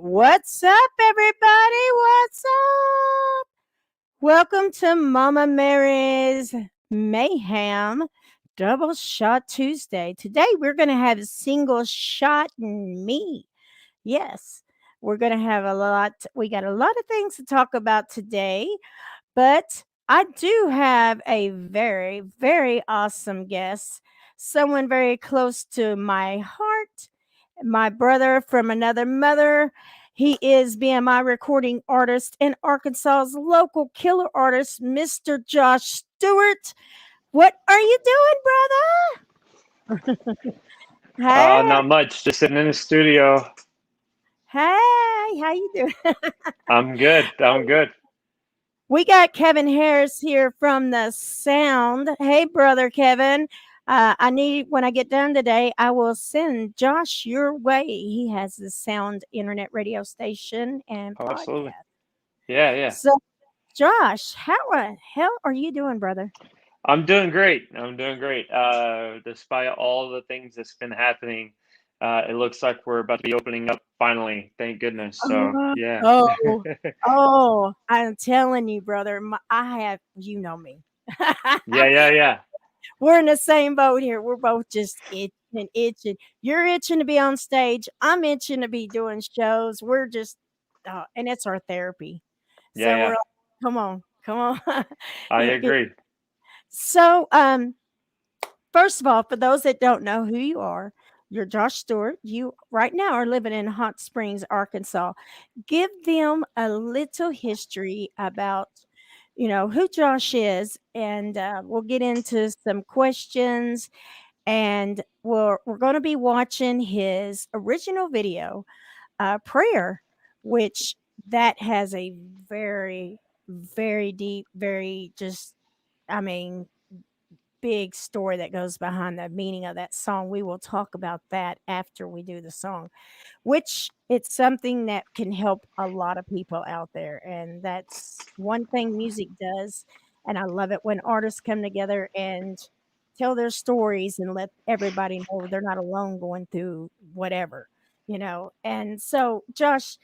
What's up, everybody? What's up? Welcome to Mama Mary's Mayhem Double Shot Tuesday. Today, we're going to have a single shot and me. Yes, we're going to have a lot. We got a lot of things to talk about today, but I do have a very, very awesome guest, someone very close to my heart, my brother from another mother. He is BMI recording artist and Arkansas's local killer artist, Mr. Josh Stewart. What are you doing, brother? Hey, Not much. Just sitting in the studio. hey, how you doing? I'm good. I'm good. We got Kevin Harris here from the Sound. Hey, brother Kevin. I need when I get done today, I will send Josh your way. He has the Sound internet radio station and Oh, absolutely. podcast. Yeah, yeah. So, Josh, how the hell are you doing, brother? I'm doing great. I'm doing great. Despite all the things that's been happening, it looks like we're about to be opening up finally. Thank goodness. So, Oh, yeah. oh, oh! I'm telling you, brother. I have, you know me. Yeah, yeah, yeah. We're in the same boat here. We're both just itching and itching. You're itching to be on stage. I'm itching to be doing shows. We're just, and it's our therapy. Yeah, So we're yeah. like, come on, come on. I You- you- agree. so, first of all, for those that don't know who you are, you're Josh Stewart. You right now are living in Hot Springs, Arkansas. Give them a little history about who Josh is, and we'll get into some questions, and we're going to be watching his original video, prayer, which that has a very, very deep, very just, I mean, big story that goes behind the meaning of that song. We will talk about that after we do the song, which it's something that can help a lot of people out there. And that's one thing music does. And I love it when artists come together and tell their stories and let everybody know they're not alone going through whatever. And so, Josh,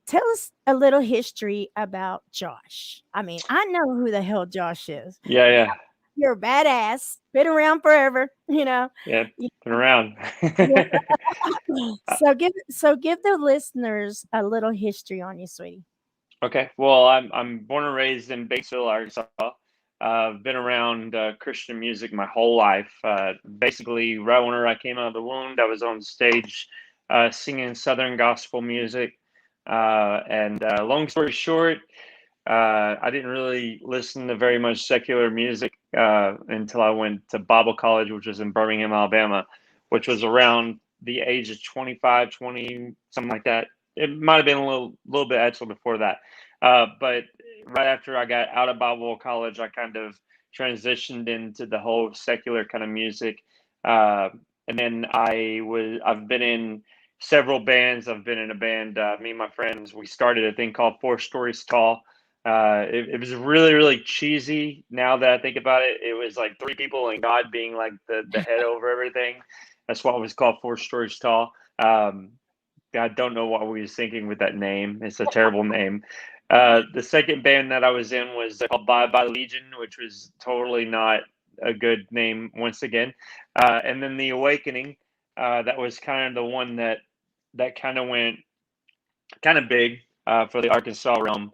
tell us a little history about Josh. I mean, I know who the hell Josh is. Yeah, yeah. You're a badass, been around forever, you know. Yeah. You- Been around. Yeah. So give the listeners a little history on you, sweetie. Okay. Well, I'm born and raised in Batesville, Arkansas. I've been around Christian music my whole life. Basically, right when I came out of the womb, I was on stage singing Southern gospel music. And long story short, I didn't really listen to very much secular music until I went to Bible college, which was in Birmingham, Alabama, which was around the age of 25, 20, something like that. It might have been a little bit actually before that. But right after I got out of Bible college, I kind of transitioned into the whole secular kind of music. Uh, and then I've been in several bands. I've been in a band, me and my friends, we started a thing called Four Stories Tall. It was really, really cheesy. Now that I think about it, it was like three people and God being like the head over everything. That's why it was called Four Stories Tall. Um, I don't know what we was thinking with that name. It's a terrible name. The second band that I was in was called Bye Legion, which was totally not a good name once again. And then The Awakening, that was kind of the one that kind of went kind of big for the Arkansas realm.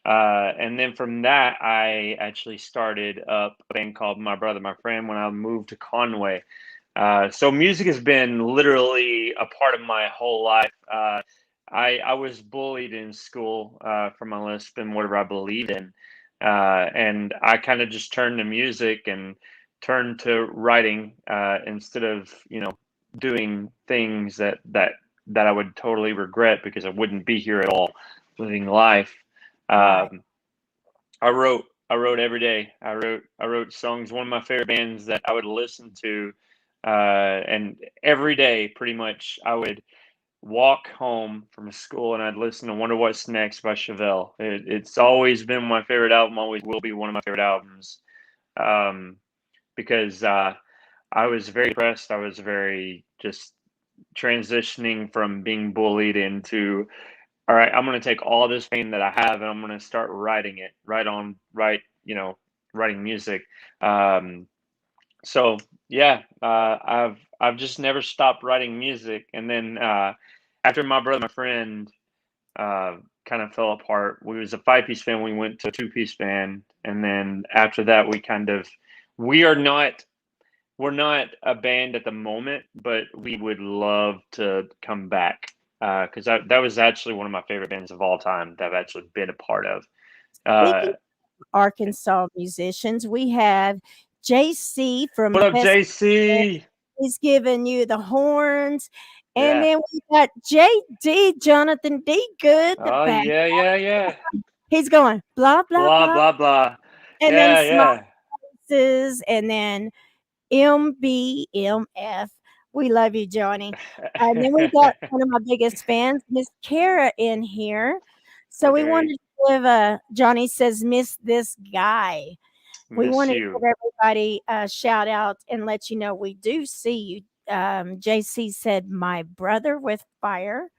And then from that, I actually started up a band called My Brother, My Friend when I moved to Conway. So music has been literally a part of my whole life. I was bullied in school for my lisp and whatever I believed in. And I kind of just turned to music and turned to writing instead of, doing things that I would totally regret because I wouldn't be here at all living life. Right. Um, I wrote every day. I wrote songs. One of my favorite bands that I would listen to, and every day pretty much I would walk home from school and I'd listen to Wonder What's Next by Chevelle. It's always been my favorite album. Always will be one of my favorite albums. Um, because I was very depressed. I was very just transitioning from being bullied into all right, I'm going to take all this pain that I have and I'm going to start writing it, writing music. Um, so yeah, I've just never stopped writing music. And then after my brother, my friend, kind of fell apart. We was a 5-piece band. We went to a 2-piece band, and then after that, we are not. We're not a band at the moment, but we would love to come back because that was actually one of my favorite bands of all time that I've actually been a part of. Speaking Uh, of Arkansas musicians, we have JC from what up, West. JC? He's giving you the horns. And Yeah. then we got JD, Jonathan D. Good, the Oh back. yeah, yeah, yeah. He's going blah, blah, Blah blah. blah blah. And then Yeah, yeah. smiles, and then MBMF. We love you, Johnny. And then we got one of my biggest fans, Miss Kara, in here. So we Okay. wanted to give Johnny says, miss this guy. We Miss wanted to give you. everybody a shout out and let you know we do see you. JC said, my brother with fire.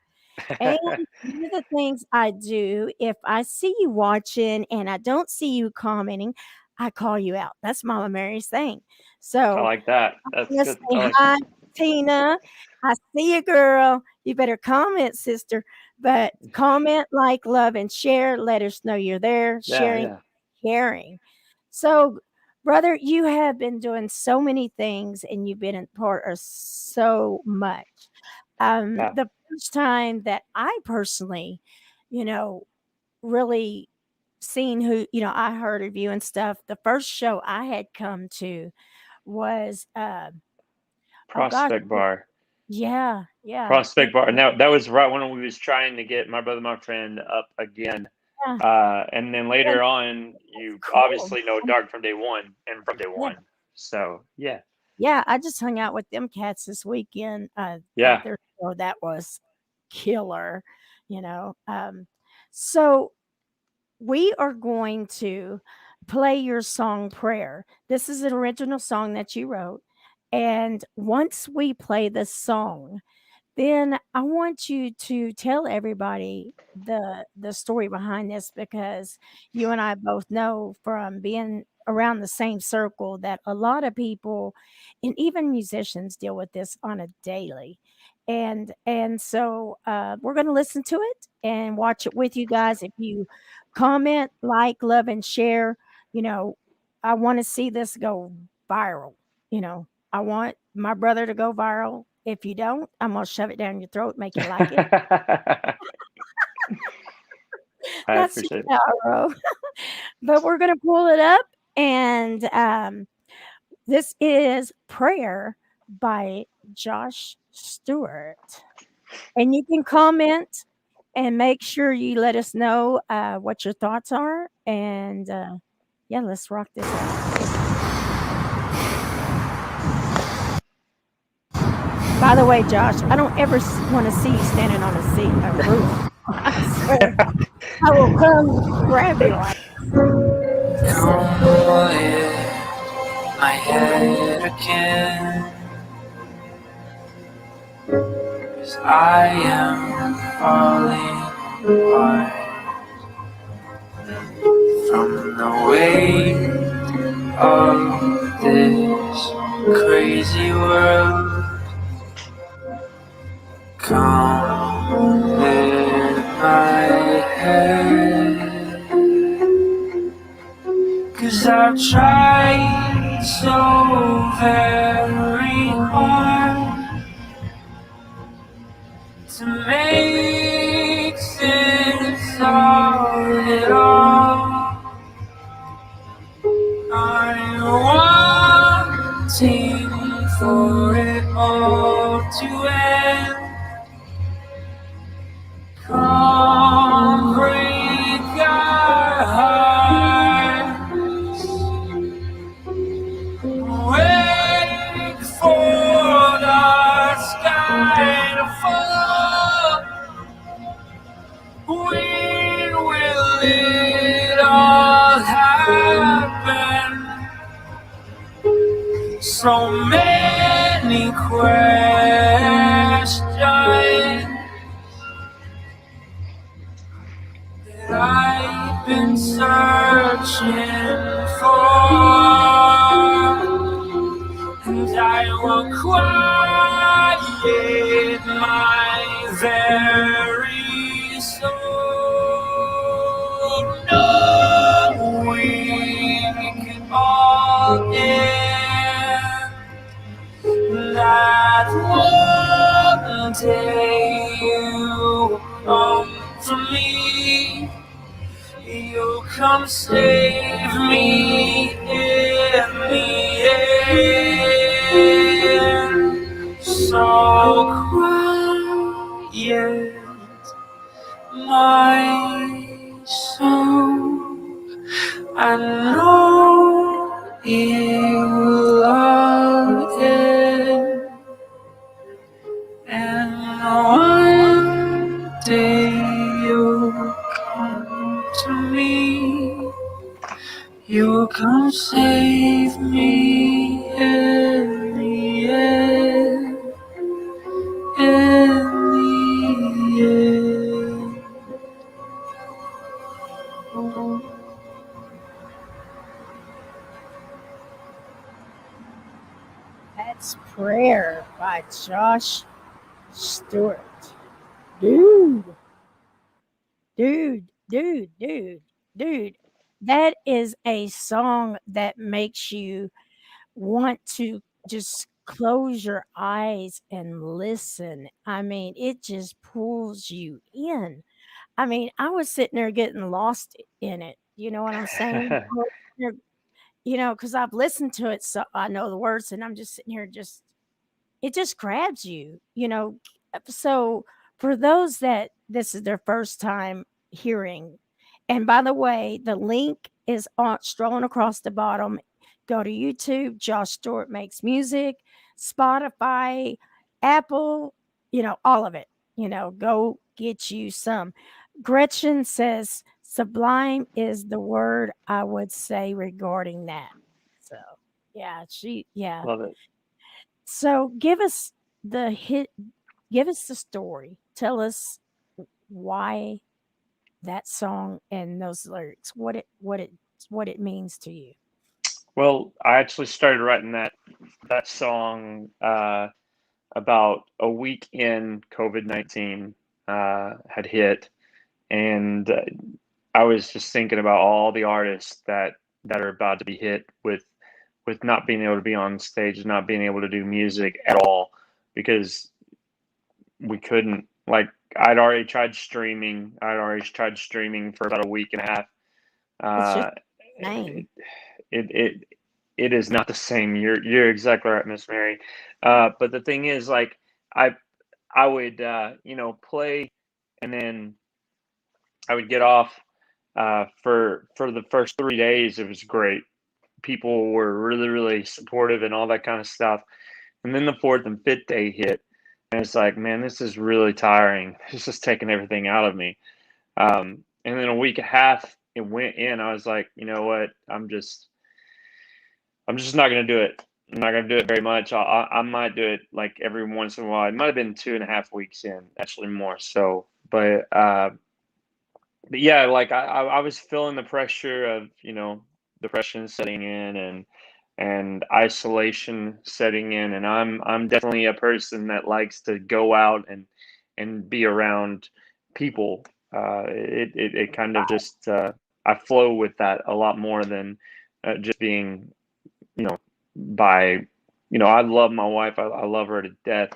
And one of the things I do, if I see you watching and I don't see you commenting, I call you out. That's Mama Mary's thing. I So like that. I'm That's gonna good. I say like hi, Tina. I see you, girl. You better comment, sister. But comment, like, love, and share. Let us know you're there, Yeah, sharing, yeah, caring. So, brother, you have been doing so many things and you've been a part of so much. yeah. The first time that I personally, you know, really seen who, I heard of you and stuff, the first show I had come to was, oh gosh, Prospect Bar. yeah, yeah, Prospect Bar. Now that was right when we was trying to get my brother, my friend up again. yeah, And then yeah, later on, that's you cool. obviously know Dark from day one and from day Yeah, one. So yeah, yeah, I just hung out with them cats this weekend, at yeah. their show. That was killer, you know, so we are going to play your song Prayer. This is an original song that you wrote, and once we play this song, then I want you to tell everybody the story behind this, because you and I both know from being around the same circle that a lot of people and even musicians deal with this on a daily. And so we're going to listen to it and watch it with you guys. If you comment, like, love, and share, you know, I want to see this go viral. I want my brother to go viral. If you don't, I'm gonna shove it down your throat, make you like it. I That's just appreciate it. how I roll. But we're gonna pull it up, and this is "Prayer" by Josh Stewart. And you can comment and make sure you let us know what your thoughts are. And yeah, let's rock this out. By the way, Josh, I don't ever want to see you standing on a roof. I swear, I will come grab you. Come lift my head again, 'cause I am falling apart from the weight of this crazy world. Come lift my head, 'cause I've tried so very hard to make sense of it all. I'm wanting for it all to end. Come break our hearts. Wait for the sky to fall. When will it all happen? So many questions searching for, and I will quiet my very soul, knowing it all end, that one day you come for me. You come save me in the end. So quiet my soul, I know it will all end, and one day you'll come to me. You come save me in the end, in the end. That's Prayer by Josh Stewart. Dude, dude. That is a song that makes you want to just close your eyes and listen. I mean, it just pulls you in. I mean, I was sitting there getting lost in it. You know what I'm saying? I was sitting there, because I've listened to it, so I know the words, and I'm just sitting here just it just grabs you. So for those that this is their first time hearing, and by the way, the link is on strolling across the bottom. Go to YouTube, Josh Stewart Makes Music, Spotify, Apple, all of it. Go get you some. Gretchen says sublime is the word I would say regarding that. So yeah. Love it. So give us the story. Tell us why that song and those lyrics, what it means to you. Well, I actually started writing that song about a week in COVID-19 had hit, and I was just thinking about all the artists that are about to be hit with not being able to be on stage, not being able to do music at all, because we couldn't. Like, I'd already tried streaming. For about a week and a half. It's just Uh, name. it it is not the same. You're exactly right, Miss Mary. But the thing is, like, I I would play, and then I would get off. For the first 3 days, it was great. People were really, really supportive and all that kind of stuff. And then the fourth and fifth day hit, and it's like, man, this is really tiring. It's just taking everything out of me. And then a week and a half, it went in. I was like, you know what? I'm just not gonna do it. I'm not gonna do it very much. I might do it like every once in a while. It might have been 2.5 weeks in, actually more so. But yeah, like I was feeling the pressure of depression setting in, and isolation setting in, and I'm definitely a person that likes to go out and be around people. It kind of just I flow with that a lot more than just being you know by I love my wife. I love her to death.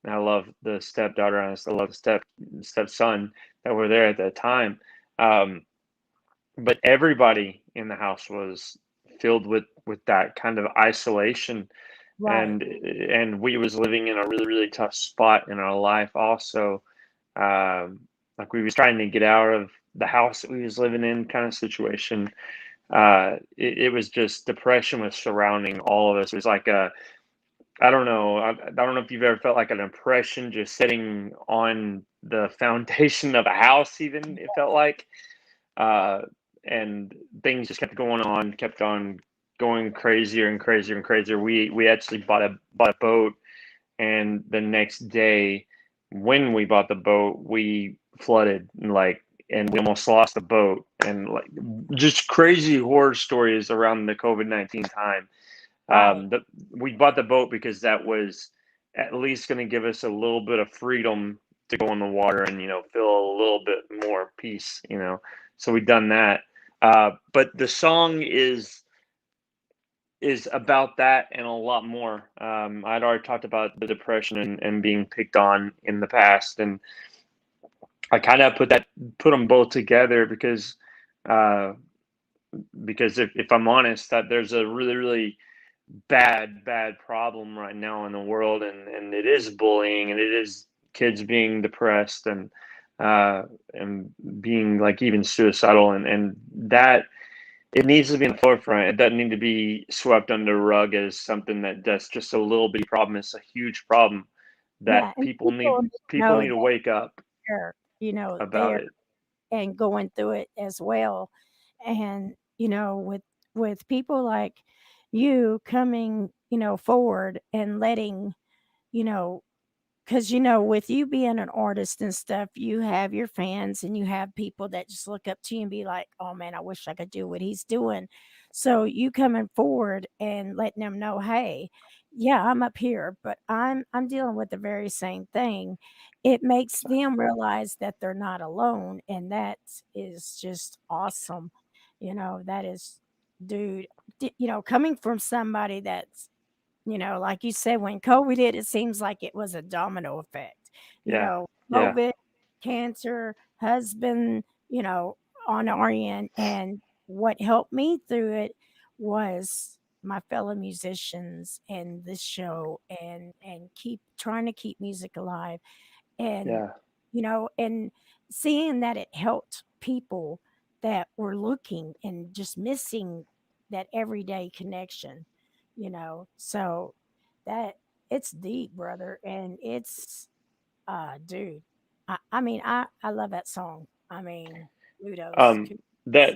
And I love the stepdaughter, and I still love the stepson that were there at that time. Um, but everybody in the house was filled with that kind of isolation, Right. and we was living in a really, really tough spot in our life also. Like, we was trying to get out of the house that we was living in, kind of situation. It was just depression was surrounding all of us. It was like a I don't know. I don't know if you've ever felt like an impression just sitting on the foundation of a house, even, it felt like. Uh, and things just kept on going crazier and crazier and crazier. We actually bought a boat, and the next day, when we bought the boat, we flooded. Like, and we almost lost the boat, and like just crazy horror stories around the COVID-19 time. Right. We bought the boat because that was at least going to give us a little bit of freedom to go in the water and, feel a little bit more peace. So we done that. But the song is about that and a lot more. I'd already talked about the depression and being picked on in the past, and I kind of put them both together uh, because if I'm honest, that there's a really really bad problem right now in the world, and it is bullying, and it is kids being depressed and being like even suicidal, and that it needs to be in the forefront. It doesn't need to be swept under the rug as something that's just a little bitty problem. It's a huge problem Yeah, that and people know need to that wake up they're, about there it. and going through it as well. And, with people like you coming, forward and letting, you know, because, with you being an artist and stuff, you have your fans and you have people that just look up to you and be like, oh man, I wish I could do what he's doing. So you coming forward and letting them know, hey, yeah, I'm up here, but I'm dealing with the very same thing. It makes them realize that they're not alone. And that is just awesome. That is, dude, coming from somebody that's, like you said, when COVID hit, it seems like it was a domino effect. Yeah, yeah, COVID, cancer, husband, on our end. And what helped me through it was my fellow musicians and this show and keep trying to keep music alive. And, yeah, and seeing that it helped people that were looking and just missing that everyday connection, so that it's deep, brother. And it's, dude, I mean, I love that song. I mean, kudos. um, that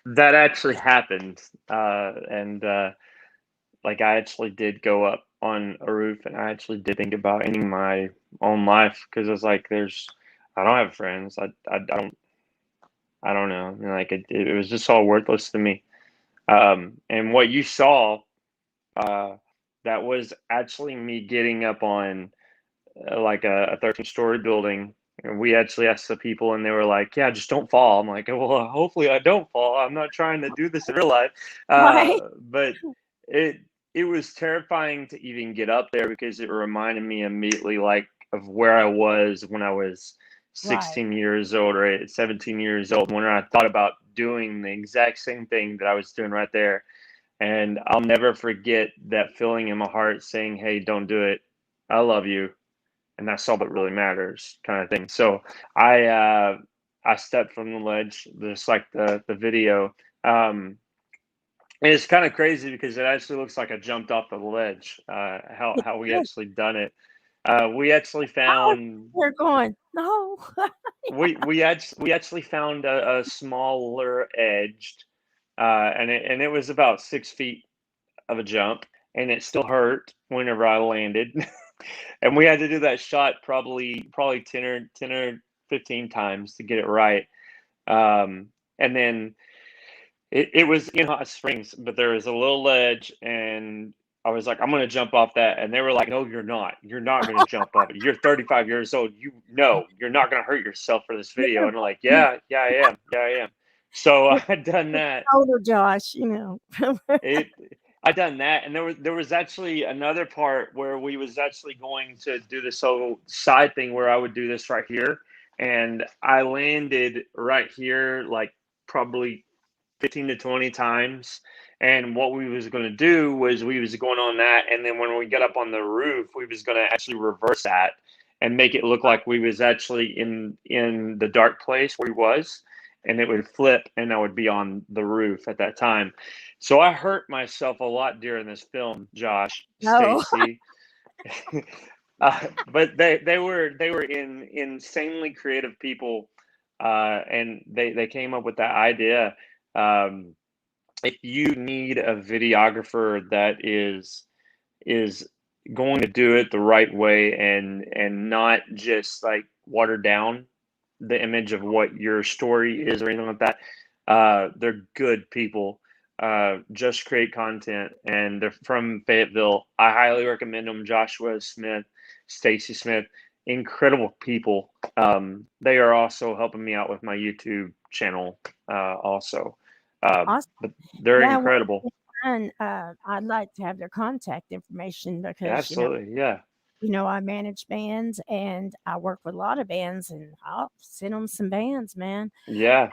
that actually happened, and like I actually did go up on a roof, and I actually did think about ending my own life because I was like, I don't have friends. I don't know. Like it was just all worthless to me. And what you saw, uh, that was actually me getting up on like a 13-story building. And we actually asked the people, and they were like, "Yeah, just don't fall." I'm like, "Well, hopefully I don't fall. I'm not trying to do this in real life." Right, But it it was terrifying to even get up there because it reminded me immediately, like, of where I was when I was right. 16 years old or 17 years old, when I thought about doing the exact same thing that I was doing right there. And I'll never forget that feeling in my heart saying, "Hey, don't do it. I love you, and that's all that really matters," kind of thing. So I uh, I stepped from the ledge, just like the video. And it's kind of crazy because it actually looks like I jumped off the ledge. It How we does. actually done it. We actually I was found there going, no. we actually found a smaller edged, and it was about 6 feet of a jump, and it still hurt whenever I landed. And we had to do that shot probably 10 or 15 times to get it right. And then it was in Hot Springs, but there was a little ledge, and I was like, I'm gonna jump off that, and they were like, No, you're not. You're not gonna jump off it. You're 35 years old. You're not gonna hurt yourself for this You're video. And I'm like, yeah, I am. Yeah, I am. So you're I done that. older, Josh, It I done that, and there was actually another part where we was actually going to do this whole side thing where I would do this right here, and I landed right here like probably 15 to 20 times. And what we was going to do was we was going on that, and then when we got up on the roof, we was going to actually reverse that and make it look like we was actually in the dark place where we was, and it would flip, and I would be on the roof at that time. So I hurt myself a lot during this film, Josh, no. Stacy. But they were insanely creative people, and they came up with that idea. Um, if you need a videographer that is going to do it the right way and not just like watered down, the image of what your story is or anything like that. They're good people. Just create content, and they're from Fayetteville. I highly recommend them. Joshua Smith, Stacy Smith, incredible people. They are also helping me out with my YouTube channel. Also, Awesome. but they're Yeah, well, incredible. and I'd like to have their contact information because Absolutely, yeah, I manage bands and I work with a lot of bands, and I'll send them some bands, man. yeah.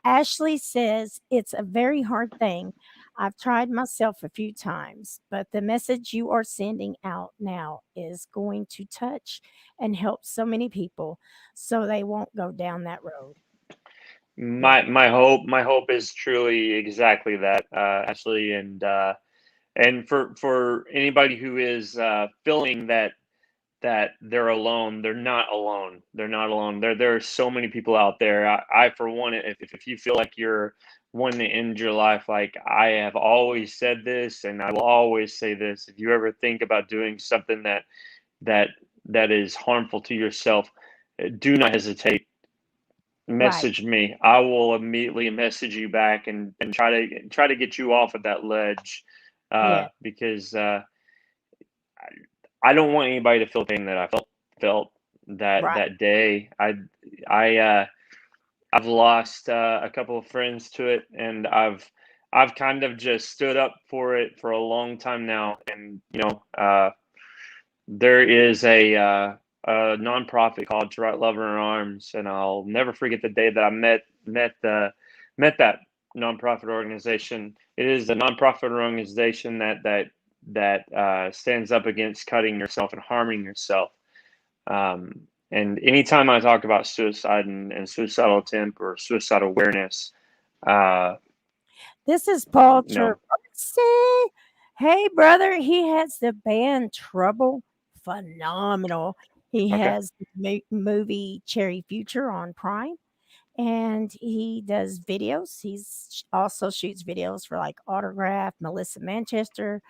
Ashley says it's a very hard thing. I've tried myself a few times, but the message you are sending out now is going to touch and help so many people so they won't go down that road. Yeah. My hope is truly exactly that, Ashley, and for anybody who is feeling that they're alone, they're not alone. They're not alone. There are so many people out there. I for one, if you feel like you're wanting to end your life, like I have always said this, and I will always say this: if you ever think about doing something that that is harmful to yourself, do not hesitate. Right. Message me. I will immediately message you back and try to get you off of that ledge, Yeah. because I don't want anybody to feel the pain that I felt that Right. that day. I I've lost a couple of friends to it, and I've kind of just stood up for it for a long time now. And there is a nonprofit called To Write Love in Our Arms, and I'll never forget the day that I met that nonprofit organization. It is a nonprofit organization that stands up against cutting yourself and harming yourself. And anytime I talk about suicide and suicidal attempt or suicide awareness, uh, This is Paul you know, Terpsey. Hey, brother. He has the band Trouble. Phenomenal. He okay, has the movie Cherry Future on Prime, and he does videos. He's also shoots videos for like Autograph, Melissa Manchester,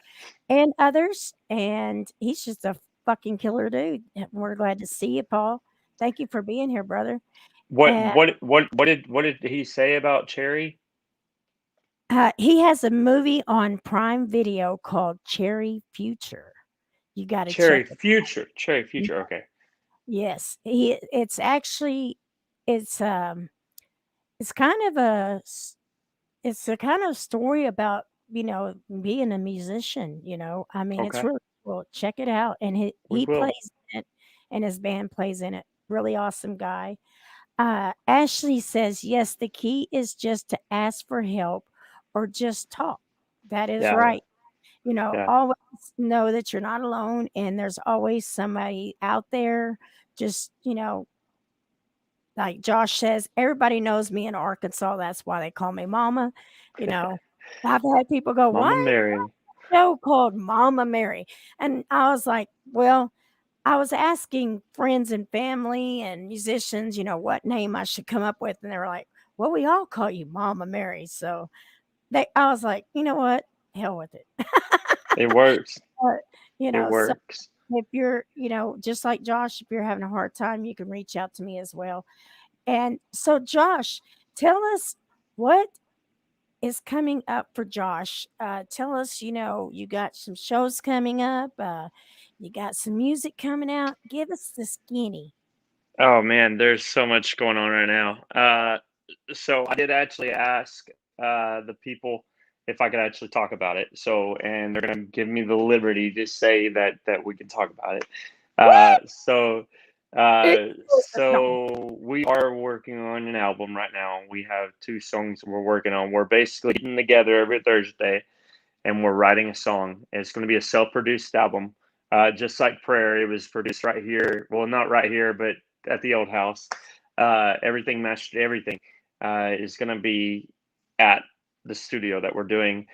and others. And he's just a fucking killer dude. And we're glad to see you, Paul. Thank you for being here, brother. what And what did he say about Cherry? he has a movie on Prime Video called Cherry Future. You got to check it. Cherry Future. Okay, Yes, he. It's actually, it's it's kind of it's a kind of story about being a musician. I mean, it's okay, really cool. Check it out, and we he will. plays in it, and his band plays in it. Really awesome guy. Ashley says, yes, the key is just to ask for help or just talk. That is Yeah, right. yeah. Always know that you're not alone and there's always somebody out there. Just, like Josh says, everybody knows me in Arkansas. That's why they call me Mama. You know, I've had people go, why Mama is Mary. the show called Mama Mary? And I was like, well, I was asking friends and family and musicians, what name I should come up with. And they were like, well, we all call you Mama Mary. So I was like, you know what? Hell with it. It works. But, It so works. if you're, just like Josh, if you're having a hard time, you can reach out to me as well. And so, Josh, tell us what is coming up for Josh. Tell us, you got some shows coming up. You got some music coming out. Give us the skinny. Oh man, there's so much going on right now. So I did actually ask the people if I could actually talk about it. So, and they're gonna give me the liberty to say that we can talk about it. Uh, so, No. so we are working on an album right now. We have two songs we're working on. We're basically getting together every Thursday and we're writing a song. It's going to be a self-produced album, just like Prayer. It was produced right here. Well, not right here, but at the old house. Everything matched everything. Is going to be at the studio that we're doing.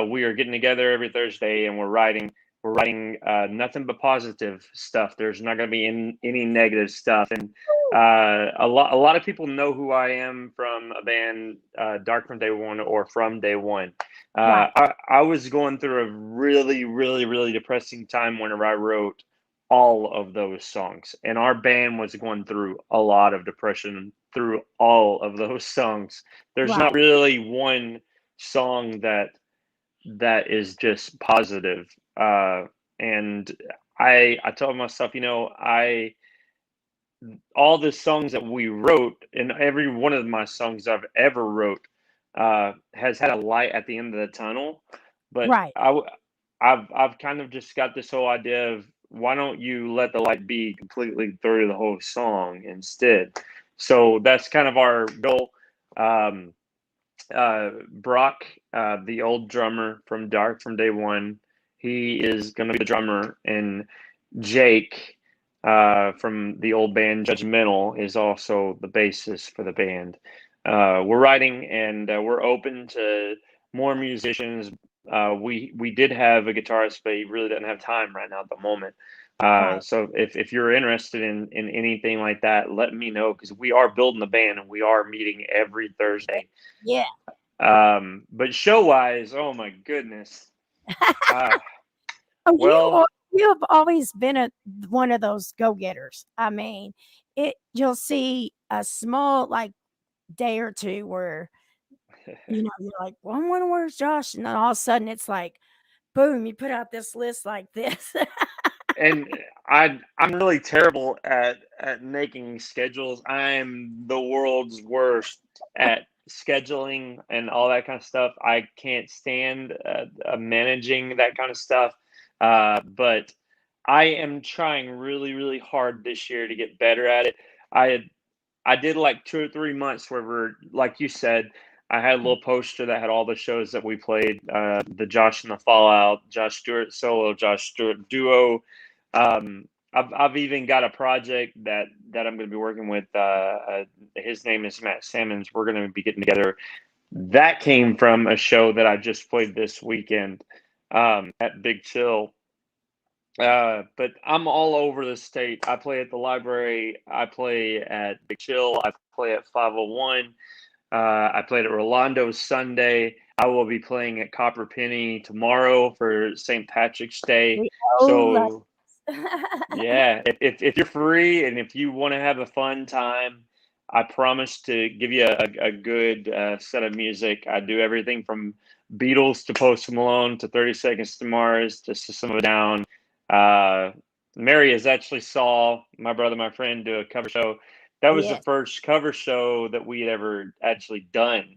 We are getting together every Thursday, and we're writing. We're writing nothing but positive stuff. There's not going to be any negative stuff, and a lot of people know who I am from a band, Dark from Day One or From Day One. Right. I was going through a really, really, really depressing time whenever I wrote all of those songs. And our band was going through a lot of depression through all of those songs. There's not Right. really one song that is just positive. And I told myself, I all the songs that we wrote, and every one of my songs I've ever wrote has had a light at the end of the tunnel. But Right. I've kind of just got this whole idea of why don't you let the light be completely through the whole song instead? So that's kind of our goal. Um, Brock, the old drummer from Dark from day one, he is going to be the drummer, and Jake from the old band Judgmental is also the bassist for the band. We're writing, and we're open to more musicians. We did have a guitarist, but he really doesn't have time right now at the moment. Right. So if you're interested in anything like that, let me know, because we are building the band and we are meeting every Thursday. Yeah. But show wise, oh my goodness. Uh, Oh, well, you have always been one of those go-getters. I mean, you'll see a small like day or two where you're like, well, I wonder where's Josh, and then all of a sudden it's like, boom, you put out this list like this. and I'm really terrible at making schedules. I'm the world's worst at scheduling and all that kind of stuff. I can't stand managing that kind of stuff. But I am trying really, really hard this year to get better at it. I I did like 2 or 3 months where we're, like you said, I had a little poster that had all the shows that we played, the Josh and the Fallout, Josh Stewart solo, Josh Stewart duo. I've even got a project that I'm going to be working with. His name is Matt Sammons. We're going to be getting together. That came from a show that I just played this weekend at Big Chill. But I'm all over the state. I play at the library. I play at Big Chill. I play at 501. I played at Rolando Sunday. I will be playing at Copper Penny tomorrow for St. Patrick's Day. We love So yeah, if you're free and if you want to have a fun time, I promise to give you a good set of music. I do everything from Beatles to Post Malone to 30 Seconds to Mars to System of a Down. Uh, Mary has actually saw my brother, my friend, do a cover show. That was the yes. first cover show that we had ever actually done,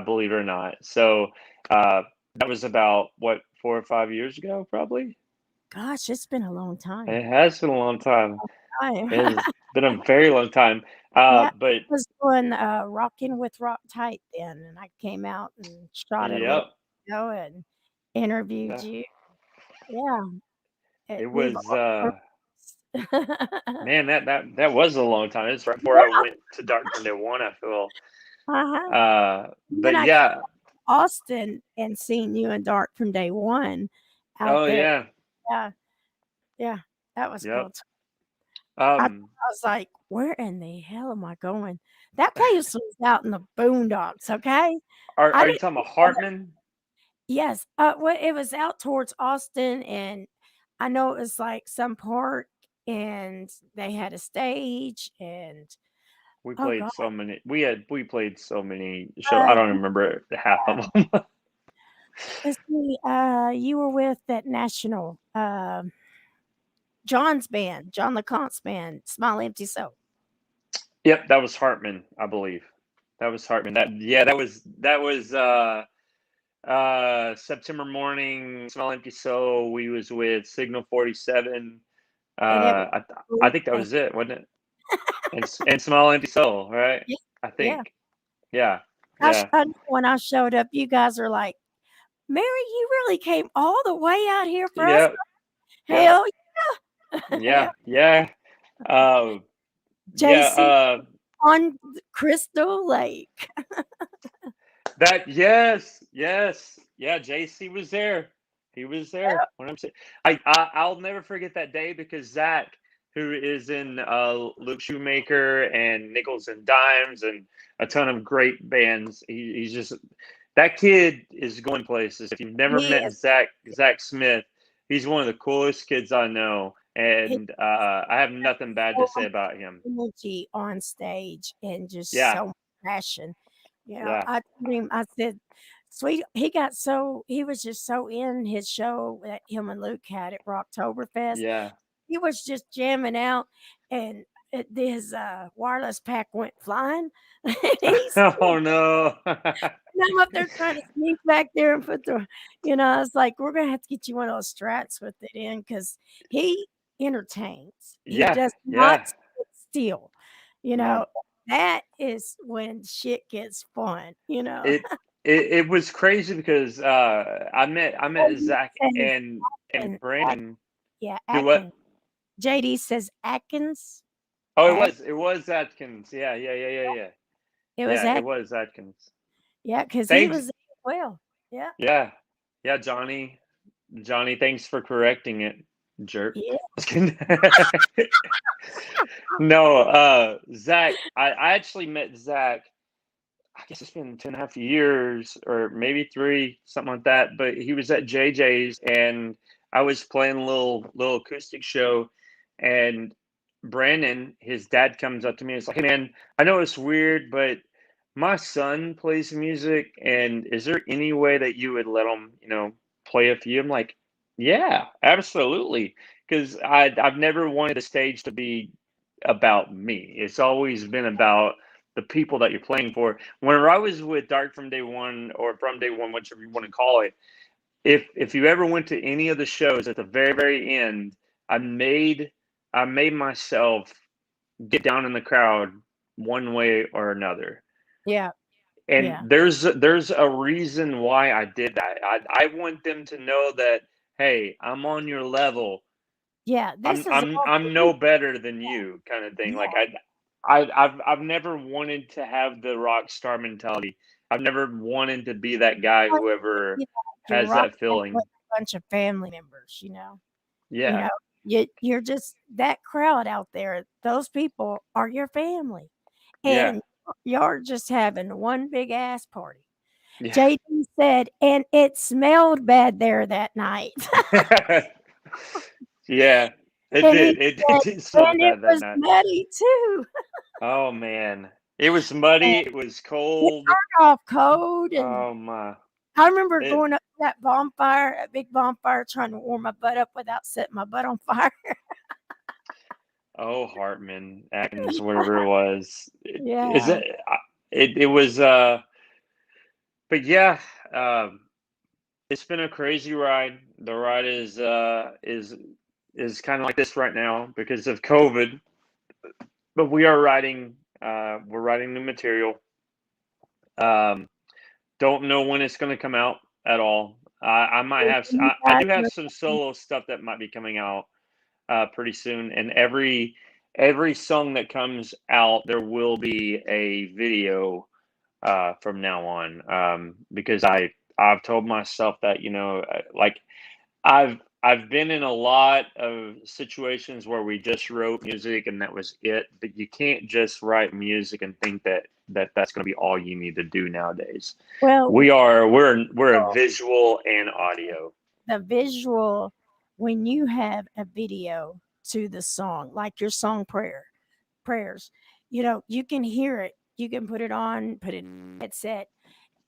believe it or not. So that was about, what, 4 or 5 years ago, probably? Gosh, it's been a long time. It has been a long time. Time. It has been a very long time. Yeah, But I was doing Rocking with Rock Tight then, and I came out and shot a little yep, video and interviewed that- you. Yeah, it we've was all man, that was a long time. It's right before I yeah, went to Dark Day One, I feel. uh-huh. Then But I came yeah, to Austin and seen you in Dark from day one out oh there. yeah, Yeah, yeah, that was yep. cool. Um, I was like, where in the hell am I going? That place was out in the boondocks. Okay, I are you didn't. talking about Hartman? Yes, well, it was out towards Austin, and I know it was like some park, and they had a stage, and We oh played god, so many. We played so many shows. I don't you, remember half of them. let's see, you were with that national, John's band, John LeCompte's band, Smile Empty Soul. Yep, that was Hartman, I believe. That was Hartman. That was September Morning, Smell Empty Soul. We was with Signal 47. And it was I cool, think that and was it, wasn't it? And Smell Empty Soul, right? yeah, I yeah. think. Yeah. Yeah. I know when I showed up, you guys are like, "Mary, you really came all the way out here for us?" Yep. Yep. Hell yeah. Yeah. Yeah. Uh, yeah. JC on Crystal Lake. That yes, yes, yeah. JC was there. He was there. When I'm saying, I'll never forget that day, because Zach, who is in Luke Shoemaker and Nickels and Dimes and a ton of great bands, he's just, that kid is going places. If you've never met Yes. Zach Smith, he's one of the coolest kids I know, His and I have nothing bad to say about him. energy on stage and just Yeah, so much passion. yeah, I told him, I said, sweet, he was just so in his show that him and Luke had at Rocktoberfest. yeah. He was just jamming out, and his wireless pack went flying. He's Oh no. and I'm up there trying to sneak back there and put I was like, we're gonna have to get you one of those strats with it in because he entertains. He Yeah, does not yeah. sit still. You No, know, that is when shit gets fun. it it was crazy because I met JD Zach says and Atkins. Brandon. Yeah, Do what? Atkins. JD says Atkins. Oh, At it was Atkins. Yeah, yeah, yeah, yeah, yeah. it was Yeah, it Atkins. was Atkins. Yeah, because he Thanks. was well. Yeah. Yeah, yeah, Johnny. Johnny, thanks for correcting it, jerk. Yeah. Just kidding. No, Zach. I actually met Zach. I guess it's been 2.5 years or maybe three, something like that. But he was at JJ's and I was playing a little acoustic show, and Brandon, his dad, comes up to me and is like, "Hey man, I know it's weird, but my son plays music, and is there any way that you would let him, play a few?" I'm like, "Yeah, absolutely," because I've never wanted the stage to be about me. It's always been about the people that you're playing for. Whenever I was with Dark from day one, or from day one, whichever you want to call it, if you ever went to any of the shows at the very very end, I made I made myself get down in the crowd one way or another. Yeah. And Yeah. there's a reason why I did that. I want them to know that, hey, I'm on your level. Yeah. I'm This is I'm all I'm no better than you, kind of thing. Like yeah. I've never wanted to have the rock star mentality. I've never wanted to be that guy Like, who ever you're has rocking that out with feeling. a bunch of family members. You Yeah, know, you're just that crowd out there. Those people are your family, yeah, and you're just having one big ass party. yeah, JD said, and it smelled bad there that night. yeah. It And he did. It said, did smell and it bad that was night. muddy too. Oh man, it was muddy. It was It cold. started off cold, and Oh my. I remember It. going up to that bonfire, a big bonfire, trying to warm my butt up without setting my butt on fire. Oh, Hartman, Atkins, whatever it was. Is Yeah. it? It was. But yeah. It's been a crazy ride. The ride is kind of like this right now because of COVID. But we are writing. We're writing new material. Um, don't know when it's going to come out at all. I might have. You I guys do have are some solo stuff that might be coming out pretty soon, and every song that comes out, there will be a video from now on. Because I've told myself that like I've been in a lot of situations where we just wrote music and that was it, but you can't just write music and think that's going to be all you need to do nowadays. well, We're a visual and audio. the visual when you have a video to the song, like your song prayers, you can hear it. You can put it on, put it in a headset,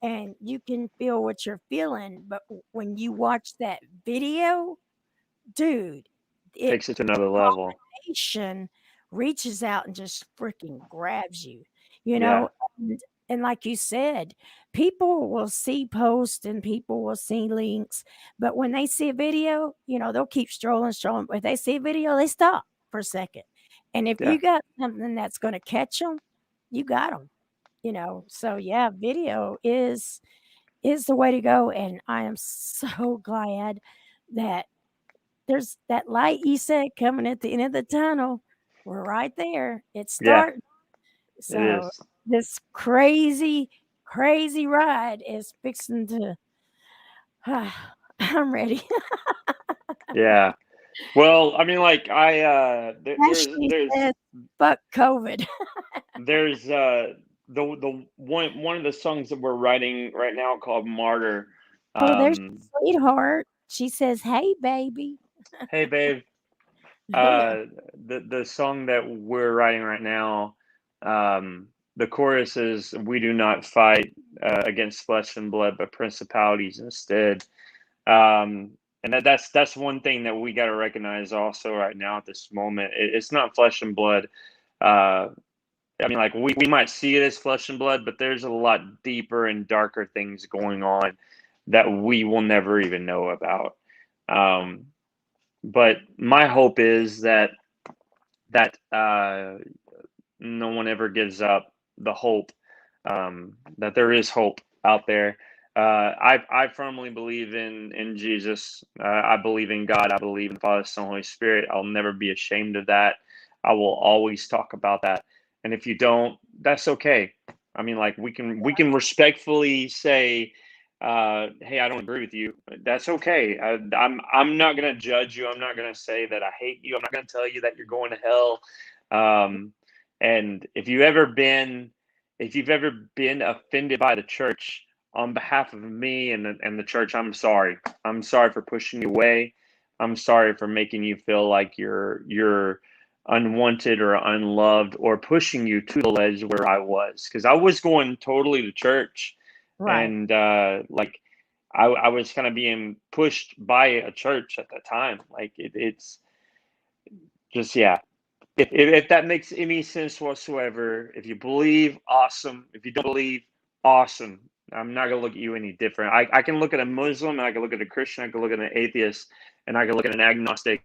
and you can feel what you're feeling. But when you watch that video, dude, it Takes it to another level. nation reaches out and just freaking grabs you, you Yeah, know? And like you said, people will see posts and people will see links, but when they see a video, they'll keep strolling, strolling. But if they see a video, they stop for a second. And if yeah, you got something that's going to catch them, you got them. So yeah, video is the way to go. And I am so glad that there's that light you said coming at the end of the tunnel. We're right there. It's yeah. starting. It So is. this crazy, crazy ride is fixing to. I'm ready. Yeah. Well, I mean, like Ashley says, "Fuck COVID." the one of the songs that we're writing right now called Martyr. Oh, there's Um, sweetheart. She says, "Hey, baby." hey babe, Yeah. The song that we're writing right now, the chorus is, "We do not fight against flesh and blood, but principalities instead." And that's one thing that we got to recognize also right now at this moment. It's not flesh and blood. Uh, I mean, like we might see it as flesh and blood, but there's a lot deeper and darker things going on that we will never even know about. Um, but my hope is that no one ever gives up the hope, that there is hope out there. I firmly believe in Jesus. I believe in God. I believe in Father, Son, Holy Spirit. I'll never be ashamed of that. I will always talk about that. And if you don't, that's okay. I mean, like we can respectfully say, "Hey, I don't agree with you." That's okay. I'm not gonna judge you. I'm not gonna say that I hate you. I'm not gonna tell you that you're going to hell. Um, and if you've ever been offended by the church, on behalf of me and the church, I'm sorry. I'm sorry for pushing you away. I'm sorry for making you feel like you're unwanted or unloved, or pushing you to the ledge where I was, because I was going totally to church, Right. and like I was kind of being pushed by a church at the time. Like it's just, yeah, if that makes any sense whatsoever. If you believe, awesome. If you don't believe, awesome. I'm not gonna look at you any different. I can look at a Muslim, and I can look at a Christian, I can look at an atheist, and I can look at an agnostic,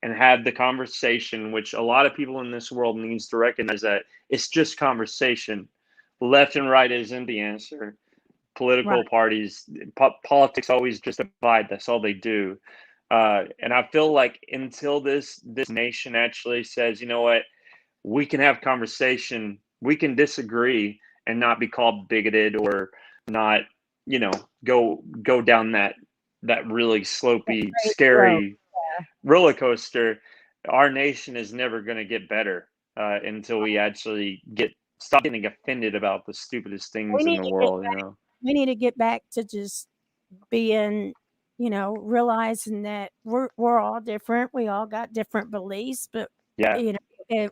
and have the conversation, which a lot of people in this world needs to recognize, that it's just conversation. Left and right isn't the answer. Right. Political parties, politics always just divide. That's all they do. And I feel like until this nation actually says, you know what, we can have conversation, we can disagree, and not be called bigoted, or not, you know, go down that really slopey, Crazy road. scary roller coaster. Our nation is never going to get better until we actually stop getting offended about the stupidest We things in need the to get world. You know? we need to get back to just being, realizing that we're all different. We all got different beliefs, but Yeah. you know,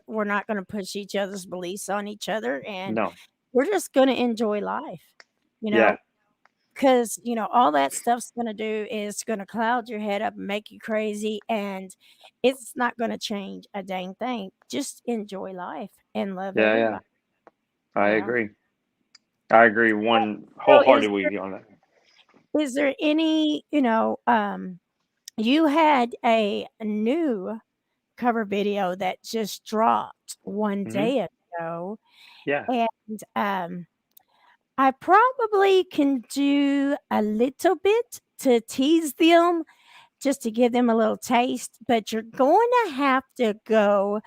we're not going to push each other's beliefs on each other, and No. we're just going to enjoy life. You Yeah. know, because all that stuff's going to do is going to cloud your head up and make you crazy, and it's not going to change a dang thing. Just enjoy life and love Yeah. Yeah. everybody. I You know. agree. I agree one So wholeheartedly with you on that. is there any, you had a new cover video that just dropped one Hmm. day ago, Yeah. and I probably can do a little bit to tease them, just to give them a little taste, but you're going to have to go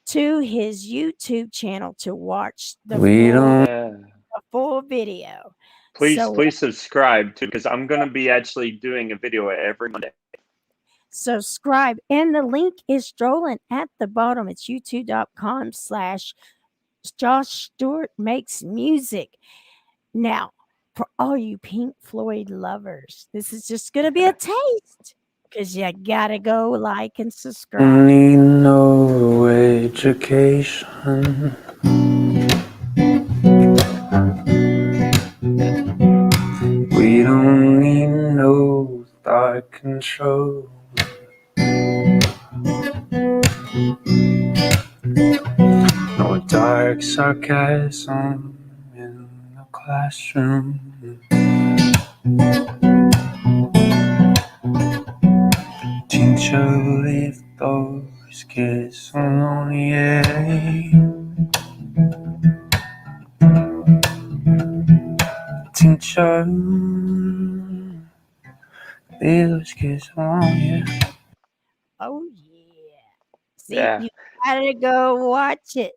to his YouTube channel to watch We don't. Yeah. the full video. Please, So please subscribe too, because I'm gonna be actually doing a video every Monday. subscribe, and the link is strolling at the bottom. It's youtube.com/Josh Stewart Makes Music. Now, for all you Pink Floyd lovers, this is just going to be a taste, because you got to go like and subscribe. Need no education. We don't need no thought control. No dark sarcasm in the classroom. Teacher, leave those kids alone, yeah. Teacher, leave those kids alone, yeah. Oh, yeah. See, Yeah. you got to go watch it.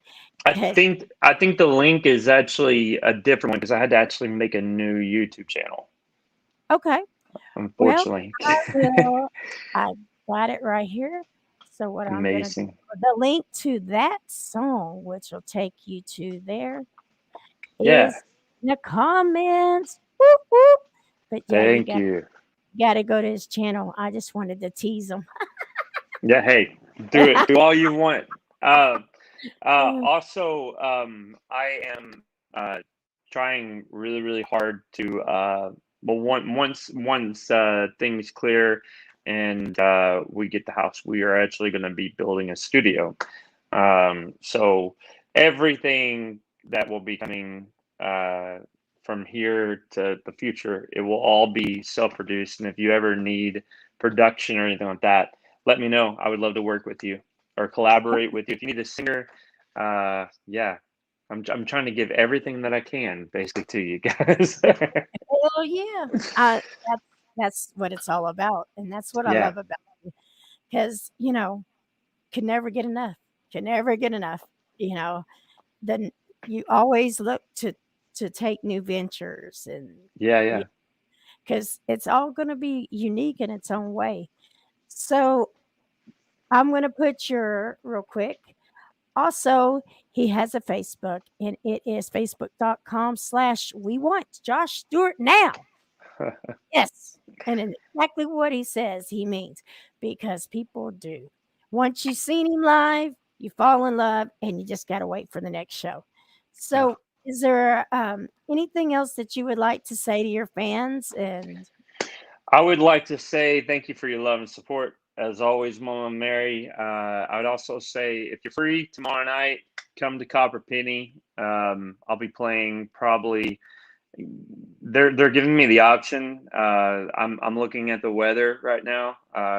I 'Cause- think I think the link is actually a different one, because I had to actually make a new YouTube channel, Okay. Well, unfortunately. I will. I got it right here. So, what I'm going to do, Amazing. the link to that song, which will take you to there, Yeah. is in the comments. Whoop, whoop. But yeah, you Thank got you. got to go to his channel. I just wanted to tease him. Yeah. Hey, Do all you want. Uh, Also, I am trying really, really hard to. Well, once things clear and we get the house, we are actually going to be building a studio. So everything that will be coming uh, from here to the future, it will all be self-produced. And if you ever need production or anything like that, let me know. I would love to work with you or collaborate with you. If you need a singer, yeah, I'm trying to give everything that I can basically to you guys. Well, yeah. I that's that's what it's all about, and that's what I Yeah, love about it. Because can never get enough. Can never get enough. You know, then you always look to take new ventures, and yeah, yeah. because it's all going to be unique in its own way. So I'm going to put your real quick. Also, he has a Facebook, and it is facebook.com/we want Josh Stewart now. Yes. And in exactly what he says, he means because people do. Once you've seen him live, you fall in love and you just got to wait for the next show. So, is there anything else that you would like to say to your fans? And I would like to say thank you for your love and support. As always, Mama Mary. I would also say if you're free tomorrow night, come to Copper Penny. I'll be playing probably. They're giving me the option. I'm looking at the weather right now,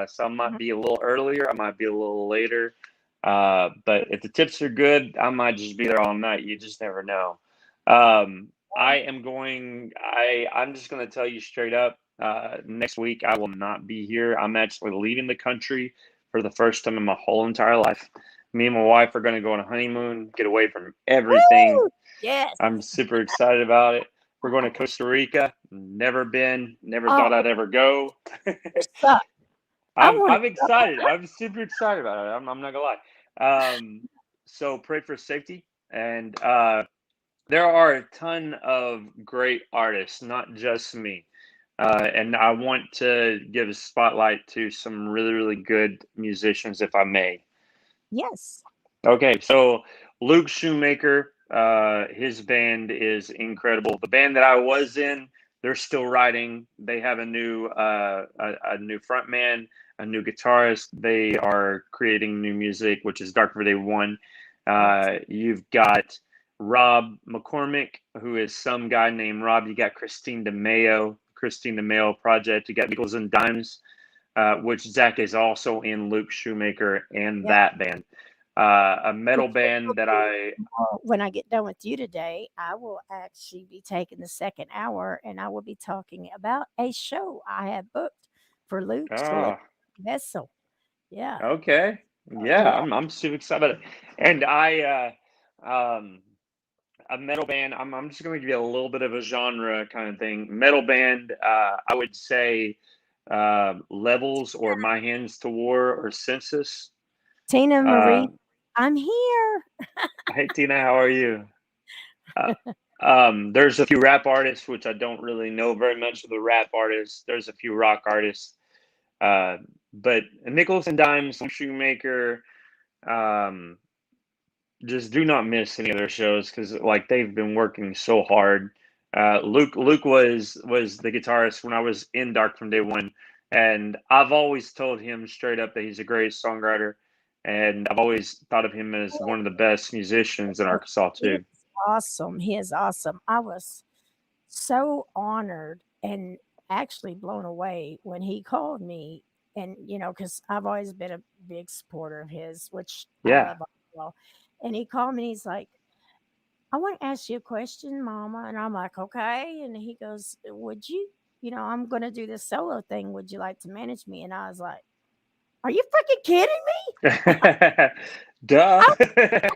so I might be a little earlier. I might be a little later. But if the tips are good, I might just be there all night. You just never know. I am going. I'm just going to tell you straight up. Next week I will not be here. I'm actually leaving the country for the first time in my whole entire life. Me and my wife are going to go on a honeymoon, get away from everything. woo! Yes. I'm super excited about it. We're going to Costa Rica. Never been. Never Oh, thought I'd ever go. suck. I want I'm excited. I'm super excited about it. I'm not gonna lie. So pray for safety and there are a ton of great artists, not just me. And I want to give a spotlight to some really, really good musicians, if I may. yes. Okay, so Luke Shoemaker, his band is incredible. The band that I was in, they're still writing. They have a new front man, a new guitarist. They are creating new music, which is Dark for Day One. Yes. You've got Rob McCormick, who is some guy named Rob. You got Christine DeMeo project. You got Nickels and Dimes, which Zach is also in Luke Shoemaker and Yep. that band. A metal Which band that I when I get done with you today, I will actually be taking the second hour and I will be talking about a show I have booked for Luke's ah Vessel. Yeah. okay, yeah, Yeah. I'm super excited about it. And a metal band. I'm just going to give you a little bit of a genre kind of thing. Metal band. I would say Levels or My Hands to War or Census. Tina Uh, Marie, I'm here. hey Tina, how are you? Uh, there's a few rap artists which I don't really know very much of the rap artists. There's a few rock artists, uh, but Nickels and Dimes, Shoemaker, um, just do not miss any of their shows because like they've been working so hard. Luke was the guitarist when I was in Dark from day one, and I've always told him straight up that he's a great songwriter, and I've always thought of him as one of the best musicians in Oh, Arkansas he too. is awesome. He is awesome. I was so honored and actually blown away when he called me. And, because I've always been a big supporter of his, which I Yeah. love as well. And he called me and he's like, I want to ask you a question, Mama. And I'm like, okay. And he goes, would you, I'm going to do this solo thing. Would you like to manage me? And I was like, are you freaking kidding me? Duh. I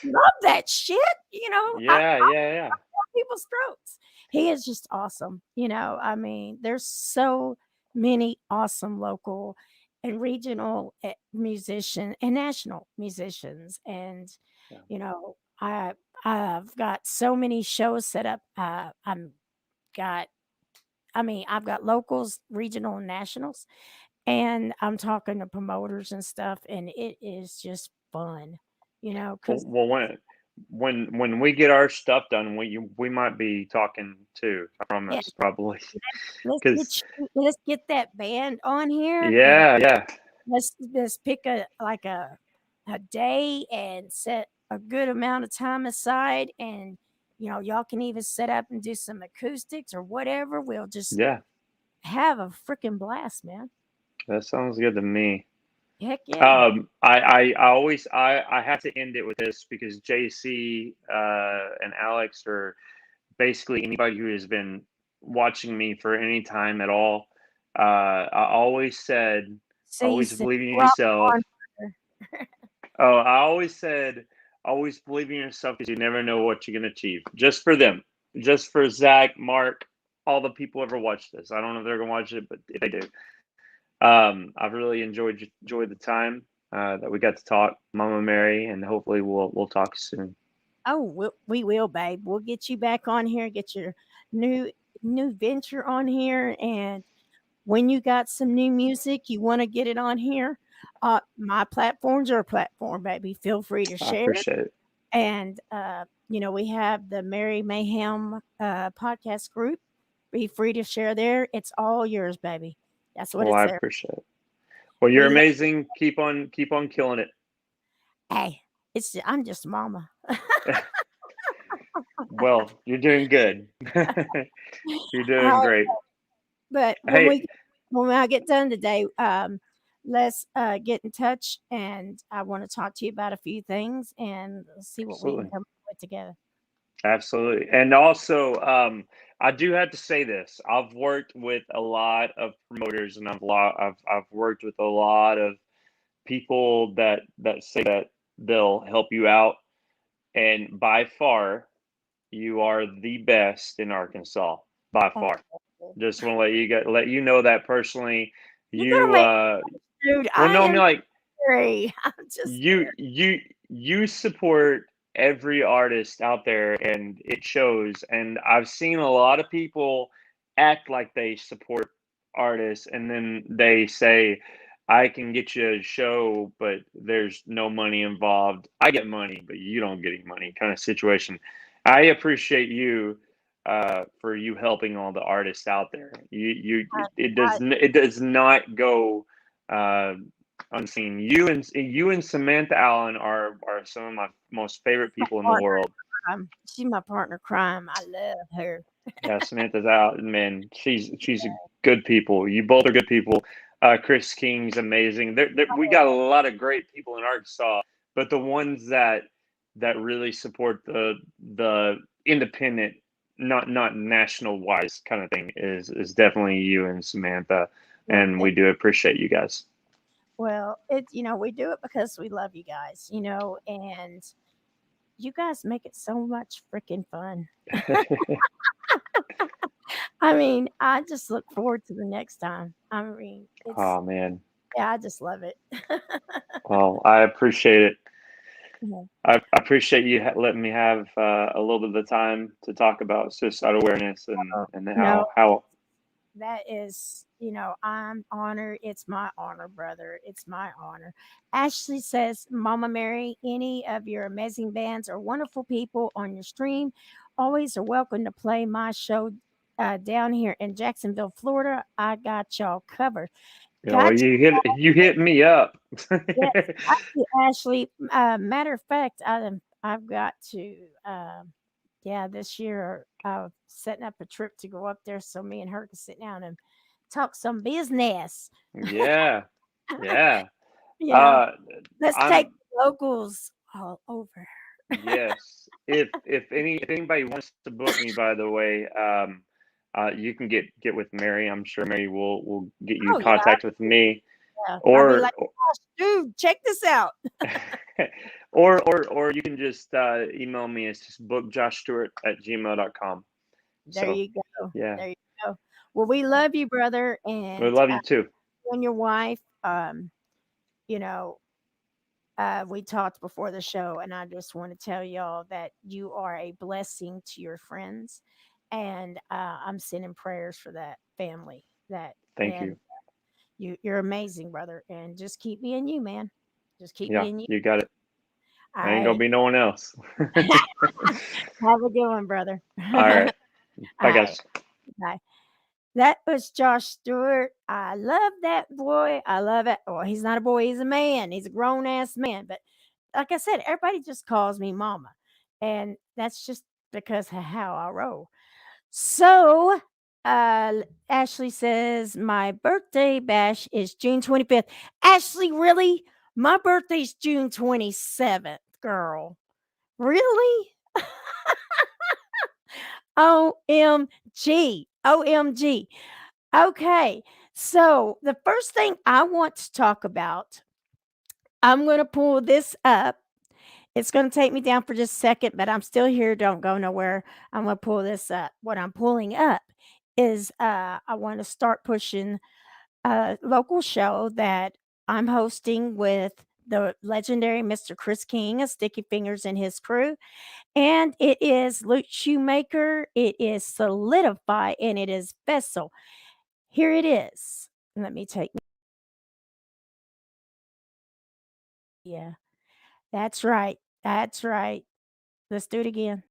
love that shit. Yeah, yeah, yeah. People's throats. He is just awesome. I mean, there's so many awesome local and regional musician and national musicians, and Yeah. you know, I I've got so many shows set up. Got, I mean, I've got locals, regional, and nationals, and I'm talking to promoters and stuff, and it is just fun, because Well, when we get our stuff done, we might be talking too. I yeah, promise, probably, because let's get that band on here, and yeah, yeah, let's pick a day and set a good amount of time aside, and y'all can even set up and do some acoustics or whatever. We'll just yeah. have a freaking blast, man. That sounds good to me. Heck yeah. I always I have to end it with this because JC and Alex are basically anybody who has been watching me for any time at all. I always said, See, always see, believe in rock yourself. on. Oh, I always said, always believe in yourself because you never know what you're gonna achieve. Just for them, just for Zach, Mark, all the people who ever watch this. I don't know if they're gonna watch it, but if they do, I've really enjoyed the time that we got to talk, Mama Mary, and hopefully we'll talk soon. Oh, we will, babe. We'll get you back on here, get your new new venture on here, and when you got some new music, you want to get it on here. My platform's your platform, baby. Feel free to I share it. appreciate it. And we have the Mary Mayhem podcast group. Be free to share there. It's all yours, baby. That's what Well, it's I there. appreciate it. Well, you're We love. amazing. Keep on killing it. Hey, I'm just mama. Well, you're doing good. You're doing Uh, great. but Hey, when I get done today, let's get in touch, and I want to talk to you about a few things and see what we can absolutely. come up with together. Absolutely. And also, I do have to say this. I've worked with a lot of promoters and I've worked with a lot of people that say that they'll help you out. And by far, you are the best in Arkansas. By Oh, far. Just want to let you know that personally. you're gonna You make dude. well I no, I am mean like very. I'm just you support every artist out there and it shows, and I've seen a lot of people act like they support artists and then they say I can get you a show but there's no money involved. I get money but you don't get any money kind of situation. I appreciate you for you helping all the artists out there. You I, it does not go uh, unseen. You and Samantha Allen are some of my most favorite people in the partner world. she's my partner crime. I love her. Yeah, Samantha's out, and man, she's a good people. You both are good people. Chris King's amazing. We got a lot of great people in Arkansas, but the ones that really support the independent, not national wise kind of thing is definitely you and Samantha, Well, and we do appreciate you guys. we do it because we love you guys, and you guys make it so much freaking fun. I mean, I just look forward to the next time. I mean, it's Oh man. yeah, I just love it. Well, I appreciate it. Yeah. I appreciate you letting me have a little bit of the time to talk about suicide awareness and No, how that is, I'm honored. It's my honor, brother. It's my honor. Ashley says, Mama Mary, any of your amazing bands or wonderful people on your stream always are welcome to play my show down here in Jacksonville, Florida. I got y'all covered. Got you hit me up. Yes, actually, Ashley. Matter of fact, I've got to. Yeah, this year setting up a trip to go up there so me and her can sit down and talk some business. Yeah, yeah. Yeah, Uh, let's take I'm locals all over. yes. If anybody wants to book me, by the way, you can get with Mary. I'm sure Mary will get you Oh in yeah, contact with me, I'll be or like, "Gosh, dude, check this out." or you can just email me. It's just bookjoshstewart@gmail.com. There So you go. yeah, There you go. Well, we love you, brother, we and love you too. you and your wife. You know, we talked before the show, and I just want to tell y'all that you are a blessing to your friends, and I'm sending prayers for that family. That Thank and you. You're amazing, brother, and just keep being you, man. Just keep Yeah, being you. you got it. All I ain't gonna right. be no one else. Have a good one, brother. All All right. Bye, right. guys. Bye. That was Josh Stewart. I love that boy. I love it. Well, he's not a boy, he's a man. He's a grown ass man. But like I said, everybody just calls me mama. And that's just because of how I roll. So, Ashley says, my birthday bash is June 25th. Ashley, really? My birthday's June 27th, girl. Really? OMG. OMG. Okay. So, the first thing I want to talk about, I'm going to pull this up. It's going to take me down for just a second, but I'm still here. Don't go nowhere. I'm going to pull this up. What I'm pulling up is I want to start pushing a local show that I'm hosting with the legendary Mr. Chris King of Sticky Fingers and his crew. And it is Luke Shoemaker, it is Solidify, and it is Vessel. Here it is. Let me take. Yeah, that's right. That's right. Let's do it again.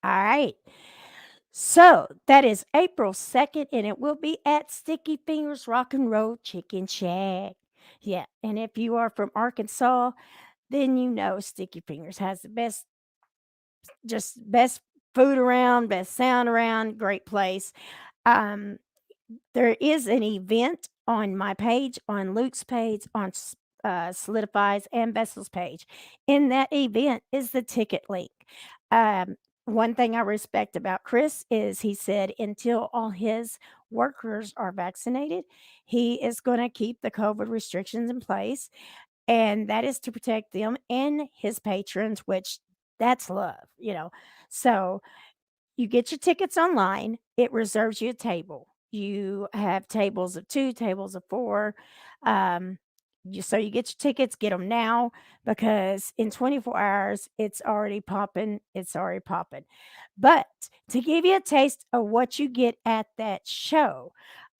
All right. So that is April 2nd, and it will be at Sticky Fingers Rock and Roll Chicken Shack. Yeah. And if you are from Arkansas, then you know Sticky Fingers has the best, just best food around, best sound around, great place. Um, there is an event on my page, on Luke's page, on Solidifies and Vessel's page. In that event is the ticket link. Um, one thing I respect about Chris is he said until all his workers are vaccinated, he is going to keep the COVID restrictions in place. And that is to protect them and his patrons, which that's love. So you get your tickets online, it reserves you a table. You have tables of 2, tables of 4. Um, so you get your tickets, get them now because in 24 hours, it's already popping. It's already popping. But to give you a taste of what you get at that show,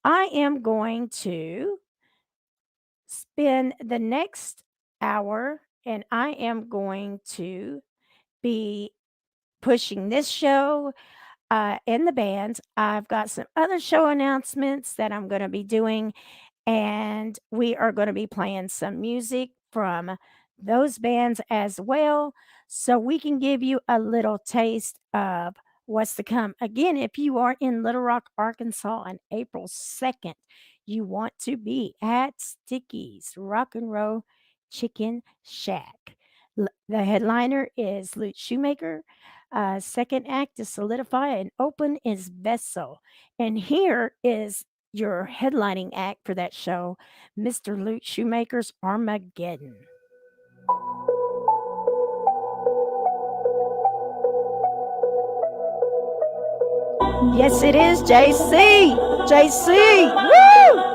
I am going to spend the next hour and I am going to be pushing this show and the bands. I've got some other show announcements that I'm going to be doing, and we are going to be playing some music from those bands as well. So we can give you a little taste of what's to come. Again, if you are in Little Rock, Arkansas on April 2nd, you want to be at Sticky's Rock and Roll Chicken Shack. The headliner is Luke Shoemaker. Second act is Solidify, and open is Vessel. And here is your headlining act for that show, Mr. Luke Shoemaker's Armageddon. Yes, it is, JC. JC. Woo!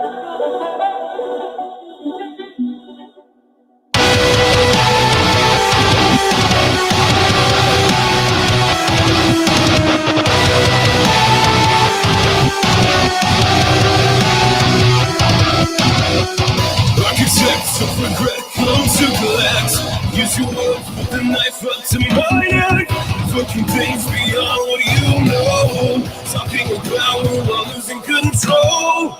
Architects of regret come to collect. Use your words with the knife up to my neck. Fucking things beyond what you know. Talking about while losing control.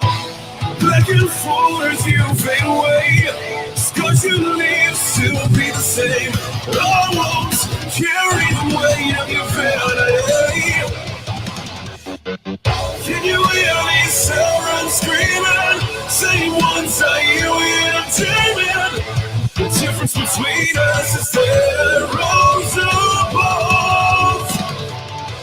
Back and forth you fade away. Scars you leave still be the same. I won't carry the weight of your vanity. Can you hear me siren screaming? Saying once I hear we entertainment. The difference between us is there rose above.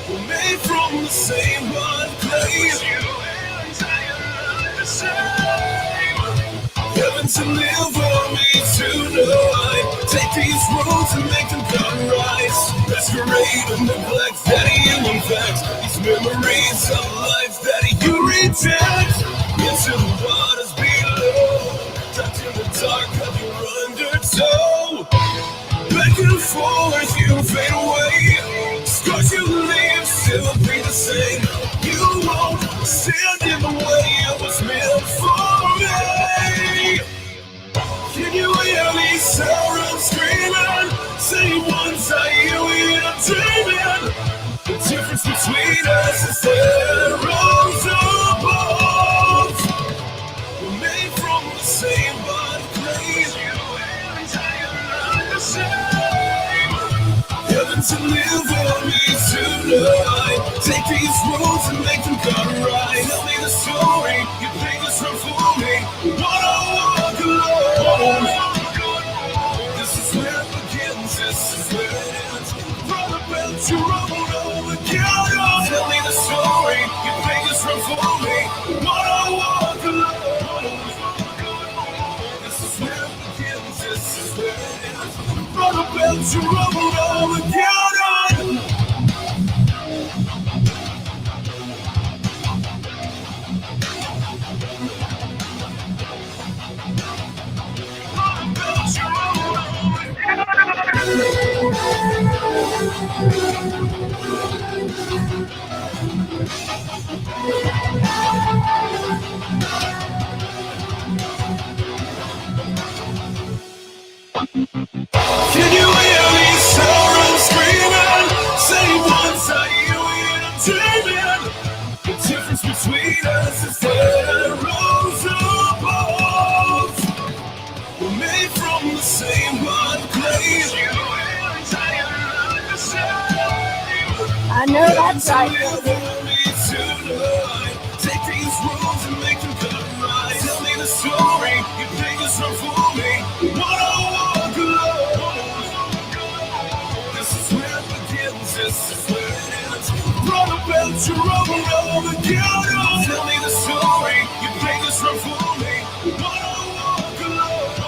We're made from the same blood clay. You and I are the same. Heaven to live on me tonight. Take these roads and make them come rise. Masquerade of neglect that you infect. These memories of life that you reject. Into the waters below. Trapped in the dark of your undertow. Back and forth you fade away. Scars you leave still be the same. to live with me tonight. Take these rules and make them come right. Tell me the story, you think it's wrong for me. What I walk alone. This is where it begins, this is where it ends. Run about you roll over again. Tell me the story, you think it's wrong for me. What I walk alone. This is where it begins, this is where it ends. Run about you roll over again. Can you hear me sound screaming? Say once I hear it, I'm dreaming. The difference between us is that rose of bones. We're made from the same one clay. I know that's right. Take these rules and make them come right. Tell me the story, you think it's wrong for me. What I walk alone. This is where it begins, this is where it ends. Run about you roll again. Tell me the story, you think it's wrong for me. What I walk alone.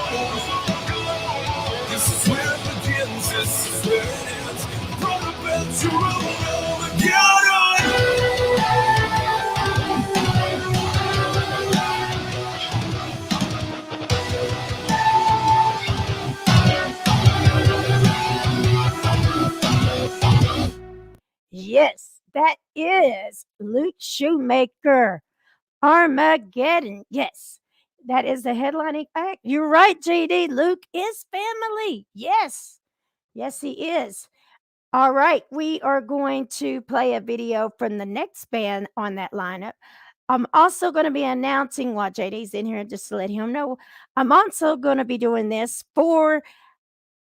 This is where it begins, this is where it ends. Run about you roll again. Yes, that is Luke Shoemaker, Armageddon. Yes, that is the headlining act. You're right, JD. Luke is family. Yes, yes, he is. All right, we are going to play a video from the next band on that lineup. I'm also going to be announcing while JD's in here, just to let him know. I'm also going to be doing this for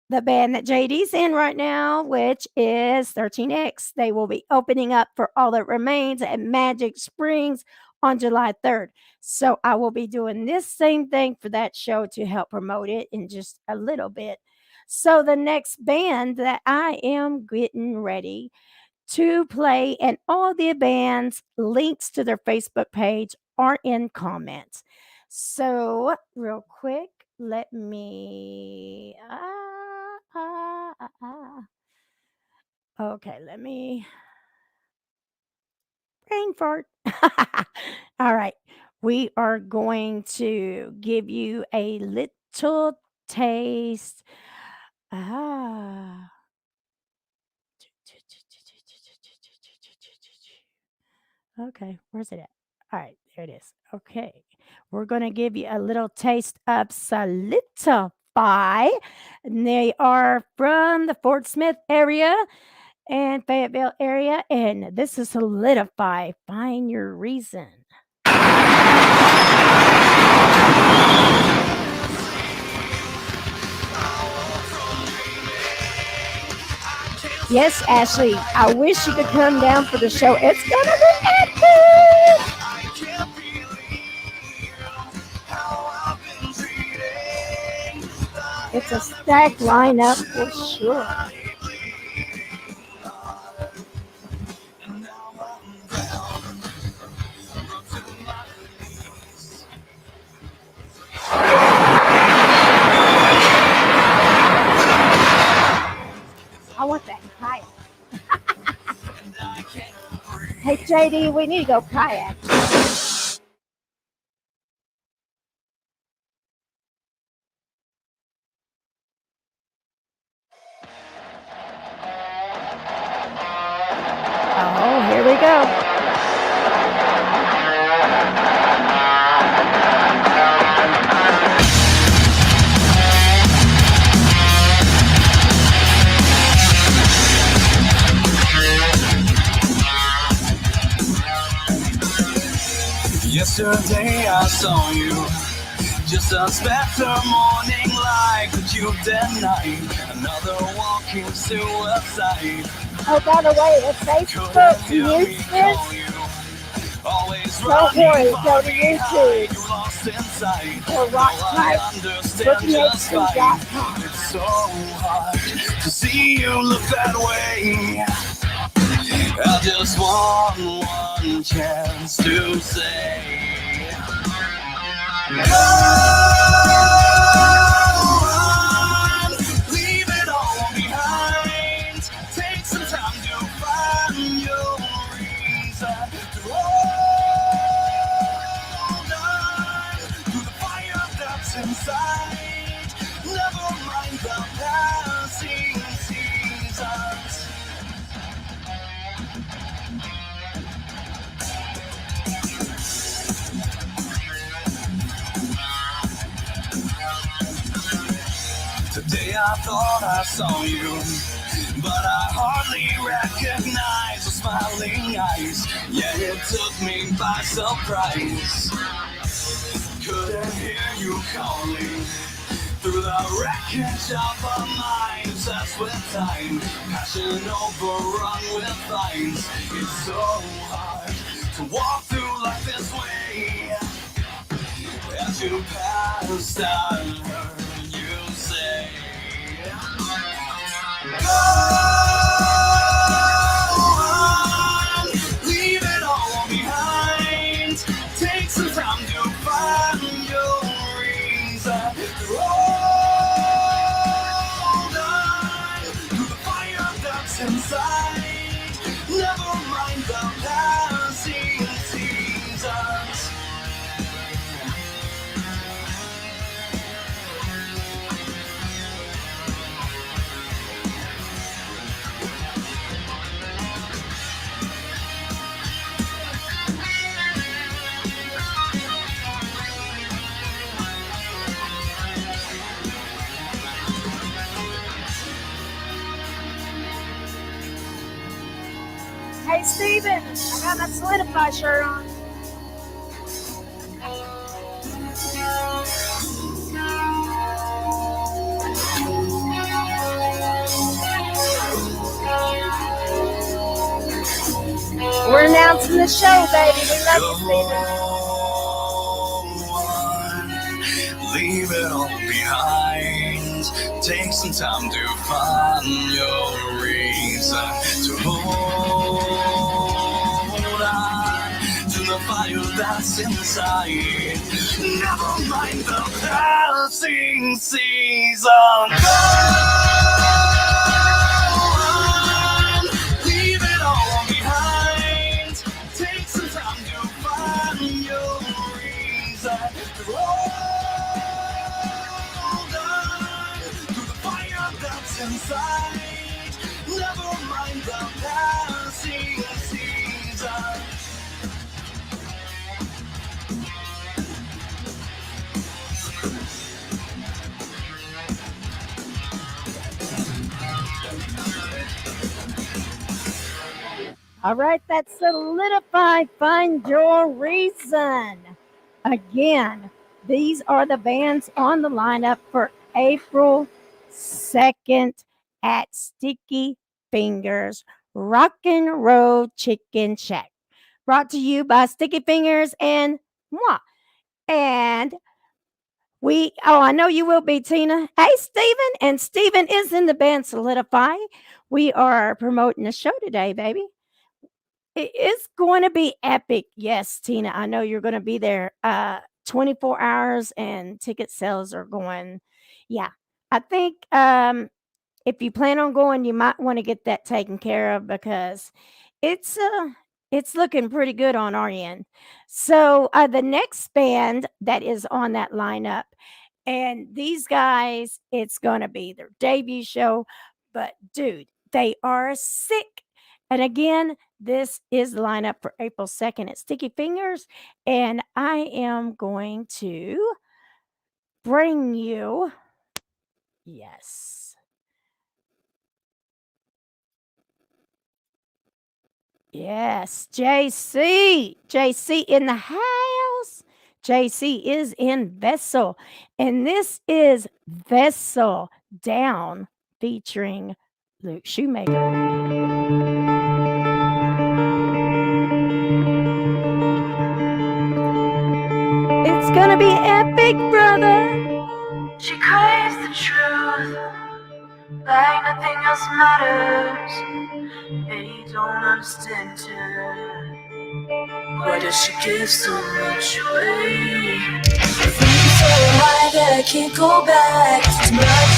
the band that JD's in right now, which is 13X. They will be opening up for All That Remains at Magic Springs on July 3rd. So I will be doing this same thing for that show to help promote it in just a little bit. So the next band that I am getting ready to play, and all the bands' links to their Facebook page are in comments. So real quick, let me okay, let me brain fart. All right, we are going to give you a little taste. Okay, where's it at? All right, there it is. Okay, we're going to give you a little taste of Solidify. And they are from the Fort Smith area and Fayetteville area. And this is Solidify. Find your reason. Yes, Ashley, I wish you could come down for the show. It's going to be epic. It's a stacked lineup for sure. I want that kayak. Hey, JD, we need to go kayak. Oh, here we go. Yesterday I saw you Just a specter morning light that you denied. Another walking suicide. Oh, by the way, if Facebook Couldn't hear me mutes call this, you. Always don't running worry. Go far to behind. YouTube You lost inside. or Now I understand just fine. rockhp.com. It's so hard to see you look that way. I just want one chance to say, on, leave it all behind. Take some time to find your reason to hold on to the fire that's inside. Never mind the passing seasons. Today I thought I saw you, but I hardly recognize the smiling eyes. Yeah, it took me by surprise. Couldn't hear you calling through the wreckage of a mind obsessed with time. Passion overrun with lines. It's so hard to walk through life this way. As you passed, I heard you say, go on, leave it all behind. Take some time to find your reason to hold on to the fire that's inside. Never mind the passing seasons. Hey, Steven, I got my Solidify shirt on. We're announcing the show, baby. We love you, Steven. Leave it all behind. Take some time to find your reason to hold on to the fire that's inside. Never mind the passing season. Go on, leave it all behind. Take some time to find your reason to hold on to the fire that's inside. Never mind the passing season. All right, that's Solidify. Find your reason. Again, these are the bands on the lineup for April 2nd at Sticky Fingers Rock and Roll Chicken Shack. Brought to you by Sticky Fingers and moi. And I know you will be, Tina. Hey, Steven. And Steven is in the band Solidify. We are promoting the show today, baby. It is going to be epic. Yes, Tina, I know you're going to be there 24 hours and ticket sales are going. Yeah. I think if you plan on going, you might want to get that taken care of because it's it's looking pretty good on our end. So the next band that is on that lineup, and these guys, it's gonna be their debut show, but dude, they are sick. And again, this is the lineup for April 2nd at Sticky Fingers, and I am going to bring you, yes. Yes, JC. JC in the house. JC is in Vessel, and this is Vessel Down featuring Luke Shoemaker. It's gonna be epic, brother. She craves the truth, like nothing else matters. And you don't understand her. Why does she give so much away? Feeling so high that I can't go back. Too much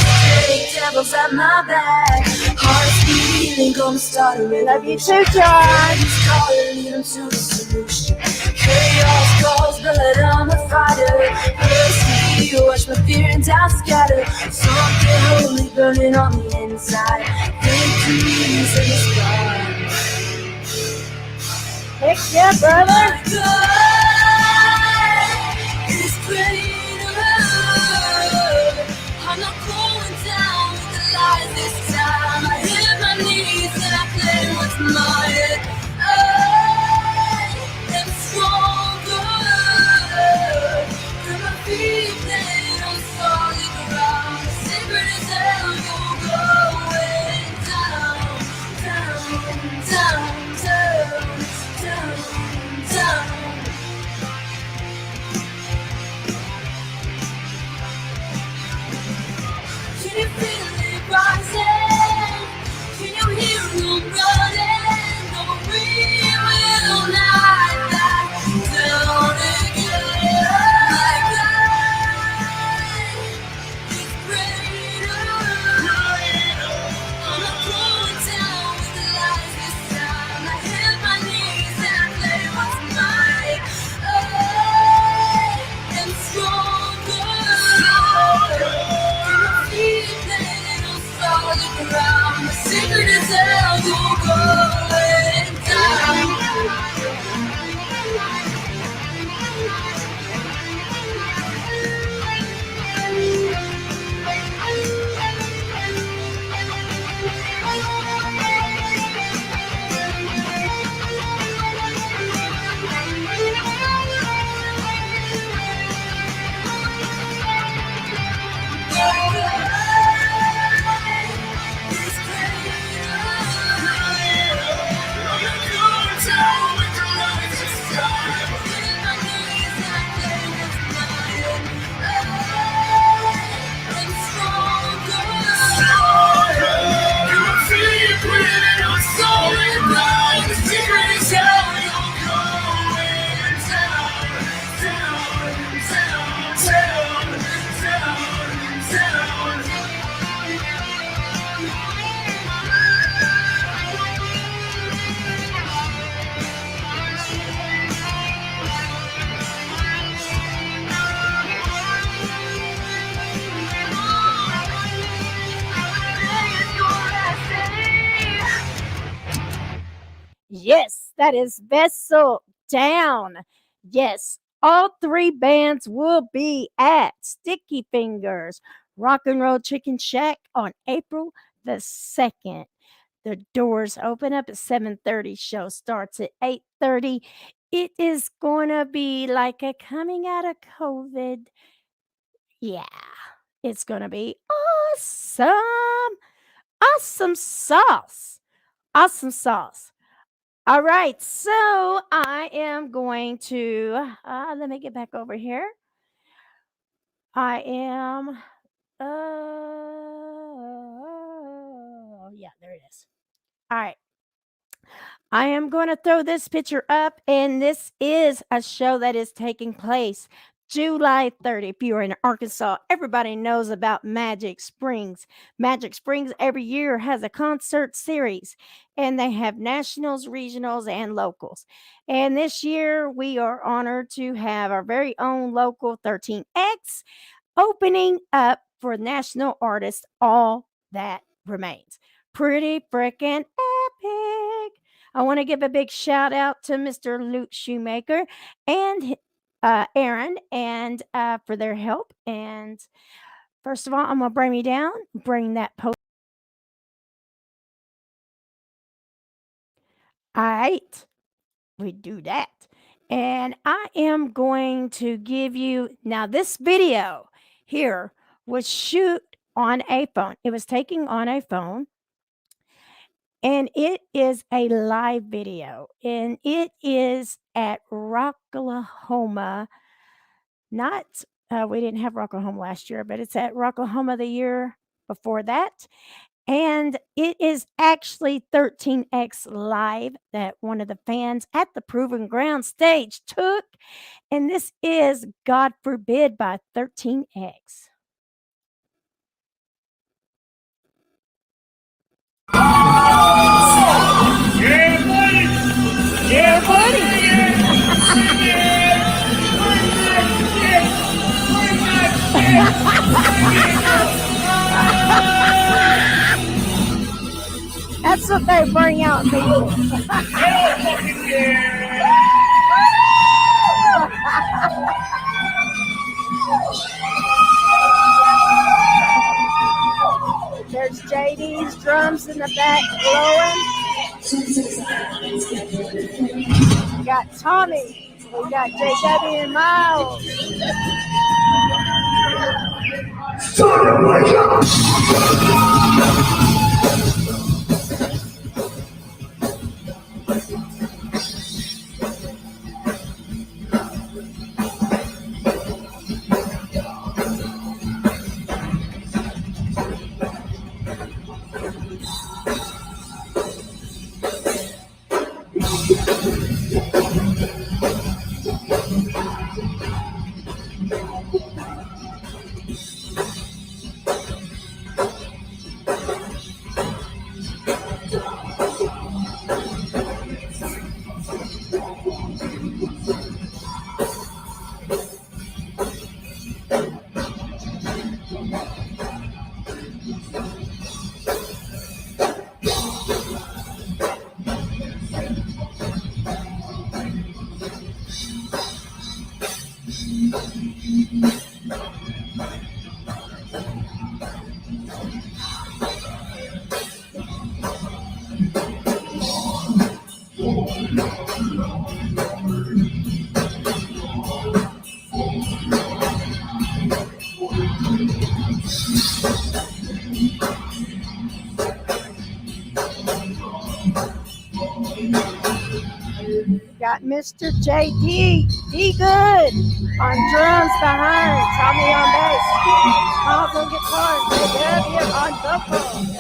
fake devils at my back. Heart's beating, gonna start a revolution. Love you too, John. Please call it, lead them to the solution. Chaos calls, but I'm a fighter. Mercy, watch my fear and doubt scatter. Something holy burning on the inside. Victories in the sky. Heck yeah, brother. My God is greater. I'm not going down with the lies this time. I hit my knees and I claim what's mine. I am stronger. Got my feet planted on solid ground. The secret is hell, you're going down, down, down, down, down, down. Can you feel it rising? Can you hear them running? No, we will not back down again. My God is greater. I'm not going down with the lies this time. I hit my knees and I claim what's mine. I am stronger. Got my feet planted on solid ground. The secret is hell, you're going down. Yes, that is Vessel Down. Yes, all three bands will be at Sticky Fingers Rock and Roll Chicken Shack on April the 2nd. The doors open up at 7:30. Show starts at 8:30. It is going to be like a coming out of COVID. Yeah, it's going to be awesome. Awesome sauce. Awesome sauce. All right, so I am going to let me get back over here. I am yeah, there it is. All right. I am going to throw this picture up, and this is a show that is taking place July 30th. If you're in Arkansas, everybody knows about Magic Springs. Magic Springs every year has a concert series, and they have nationals, regionals, and locals. And this year, we are honored to have our very own local 13X opening up for national artist All That Remains. Pretty freaking epic. I want to give a big shout out to Mr. Luke Shoemaker and Aaron and for their help. And first of all, I'm going to bring me down, bring that post. All right, we do that. And I am going to give you now this video here was shoot on a phone. It was taken on a phone. And it is a live video, and it is at Rocklahoma. Not, we didn't have Rocklahoma last year, but it's at Rocklahoma the year before that. And it is actually 13X Live that one of the fans at the Proving Ground stage took. And this is God Forbid by 13X. Yeah, buddy. Yeah, buddy. That's what they bring out, people. There's JD's drums in the back blowing. We got Tommy. We got JW and Miles. Got Mr. JD, D Good on drums behind, Tommy on bass, Miles on guitar, and JW on vocals.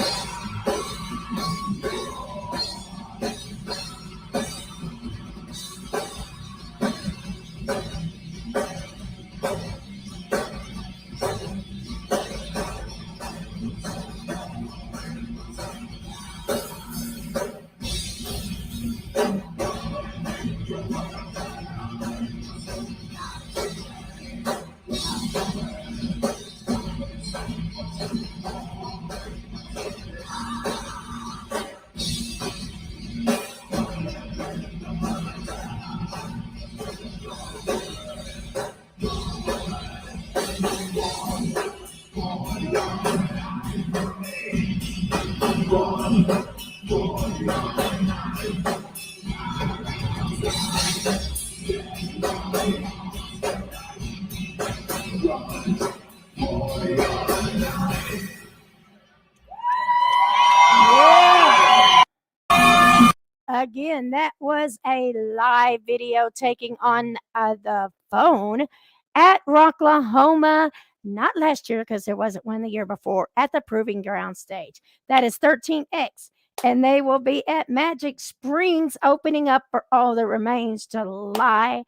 Again, that was a live video taking on the phone at Rocklahoma, not last year because there wasn't one the year before, at the Proving Ground stage. That is 13X, and they will be at Magic Springs opening up for All That Remains July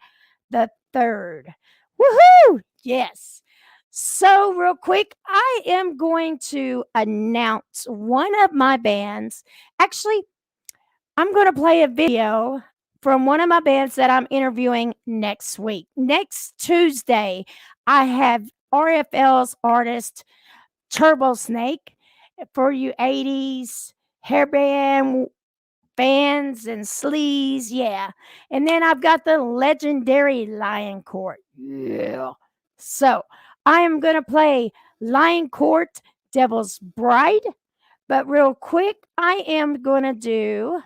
the 3rd. Woohoo! Yes. So, real quick, I am going to announce one of my bands. Actually, I'm going to play a video from one of my bands that I'm interviewing next week. Next Tuesday, I have RFL's artist Turbo Snake for you 80s hairband fans and sleaze. Yeah. And then I've got the legendary Lion Court. Yeah. So I am going to play Lion Court Devil's Bride. But real quick, I am going to do.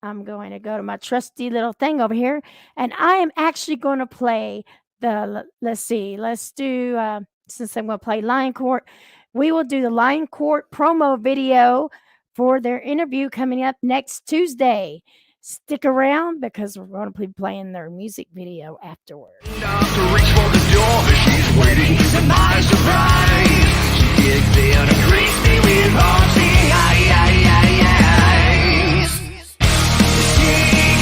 I'm going to go to my trusty little thing over here, and I am actually going to play let's see, let's do, since I'm going to play Lion Court, we will do the Lion Court promo video for their interview coming up next Tuesday. Stick around because we're going to be playing their music video afterwards. To reach for the door, but she's waiting to my surprise. She kicks in and greets me with haunting eyes. She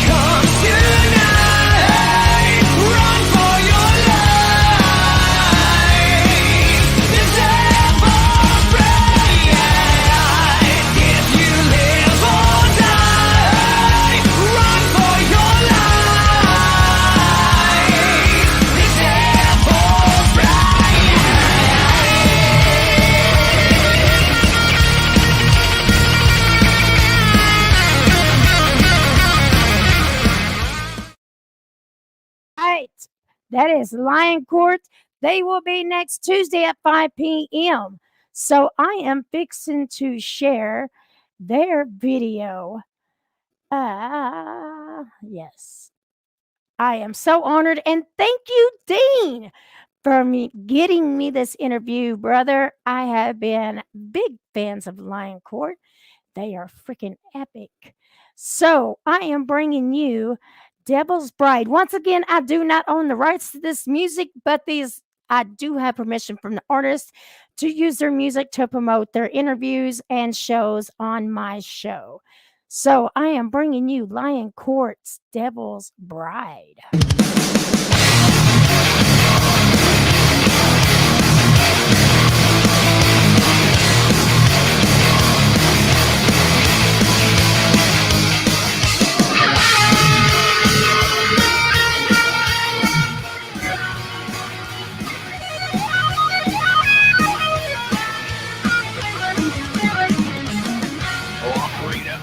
comes tonight. Run for your life. The devil's bright. If you live or die, run for your life. The devil's bright. Right. That is Lion Court. They will be next Tuesday at 5 p.m. So I am fixing to share their video. Yes. I am so honored. And thank you, Dean, for getting me this interview, brother. I have been big fans of Lion Court. They are freaking epic. So I am bringing you Devil's Bride. Once again, I do not own the rights to this music, but I do have permission from the artist to use their music to promote their interviews and shows on my show. So I am bringing you Lion Court's Devil's Bride.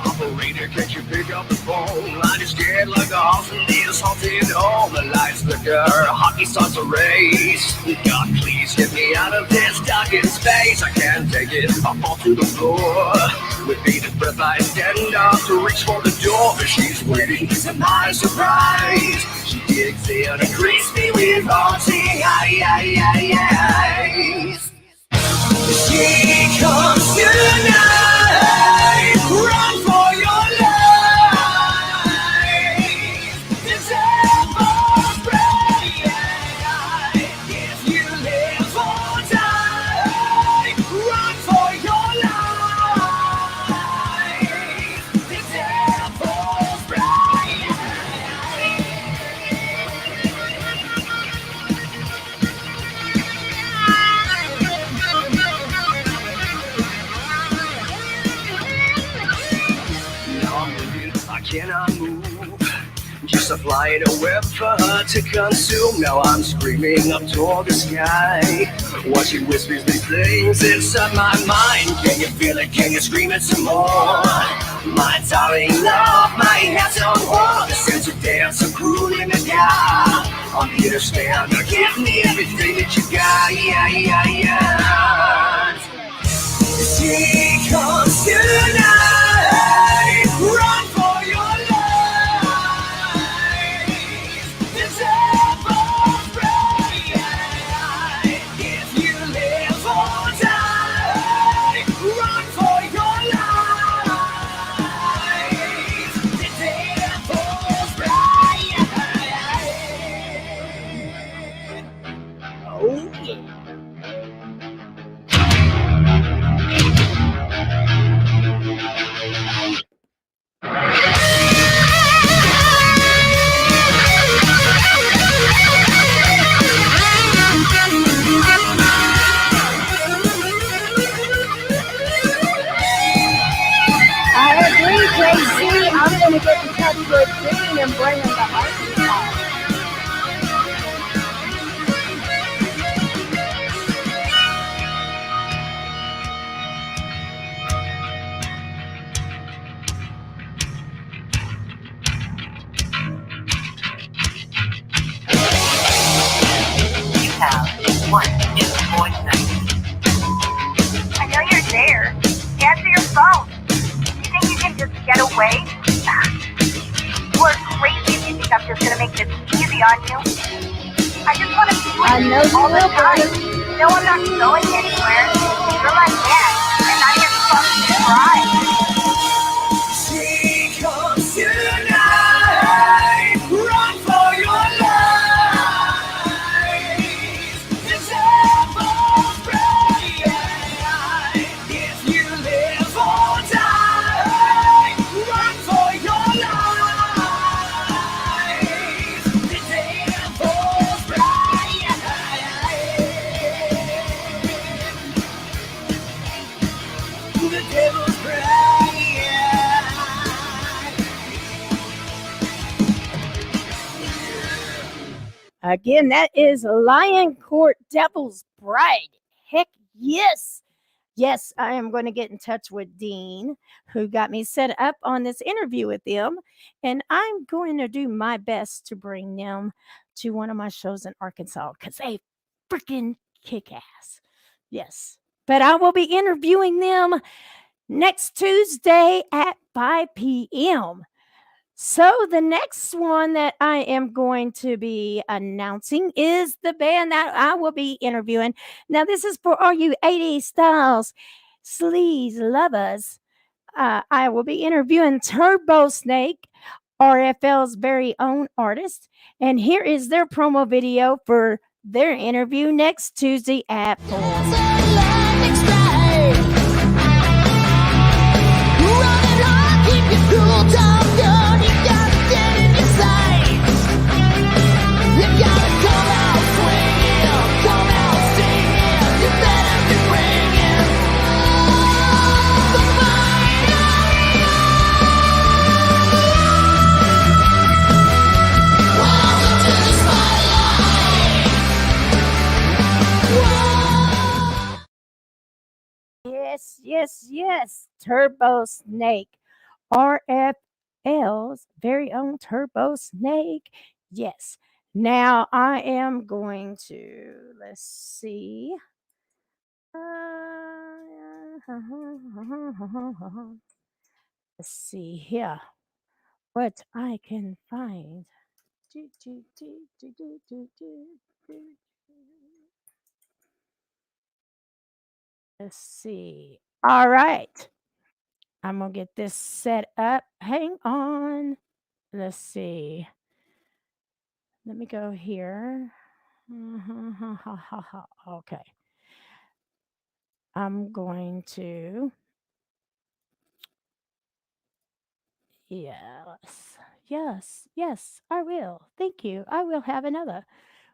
Operator, can't you pick up the phone? I just get like a house and is haunted. All the lights flicker, hockey starts a race. God, please get me out of this darkened space. I can't take it, I fall to the floor. With bated breath I stand up to reach for the door, but she's waiting to my surprise. She digs in and greets me with haunting eyes. She comes tonight. Run for your life. The devil's bright. If you live or die, run for your life. The devil's bright. I cannot move, just applying a web for her to consume. Now I'm screaming up toward the sky, while she whispers these things inside my mind. Can you feel it? Can you scream it some more? My darling love, my hands on war. The sense of dance, so cruel in the dark. I'm here to stand, give me everything that you got. She comes tonight. Run for your life. The devil's bright. If you live or die, run for your life. The devil's bright. Oh yeah. I agree, JC. I'm going to get in touch with Dean and bring him to Arkansas. You have 1 invoice night. I know you're there. Answer your phone. You think you can just get away? are crazy if you think I'm just gonna make this easy on you. I just want to be with I know you you all the will, time. brother. No, I'm not going anywhere. You're my man, and I'm your fucking bride. She comes tonight, run for your life. The devil's bright. If you live or die, run for your life. The devil's bright. The devil's bright. Again, that is Lion Court Devil's Bride. Heck yes. Yes, I am going to get in touch with Dean, who got me set up on this interview with them. And I'm going to do my best to bring them to one of my shows in Arkansas because they freaking kick ass. Yes. But I will be interviewing them next Tuesday at 5 p.m. So the next one that I am going to be announcing is the band that I will be interviewing. Now, this is for all you 80s styles sleaze lovers. I will be interviewing Turbo Snake, RFL's very own artist. And here is their promo video for their interview next Tuesday at 4. Yes. Turbo Snake. RFL's very own Turbo Snake. Yes. Now I am going to, let's see. Let's see here what I can find. Let's see. All right. I'm going to get this set up. Hang on. Let's see. Let me go here. Okay. I'm going to. Yes, I will. Thank you. I will have another.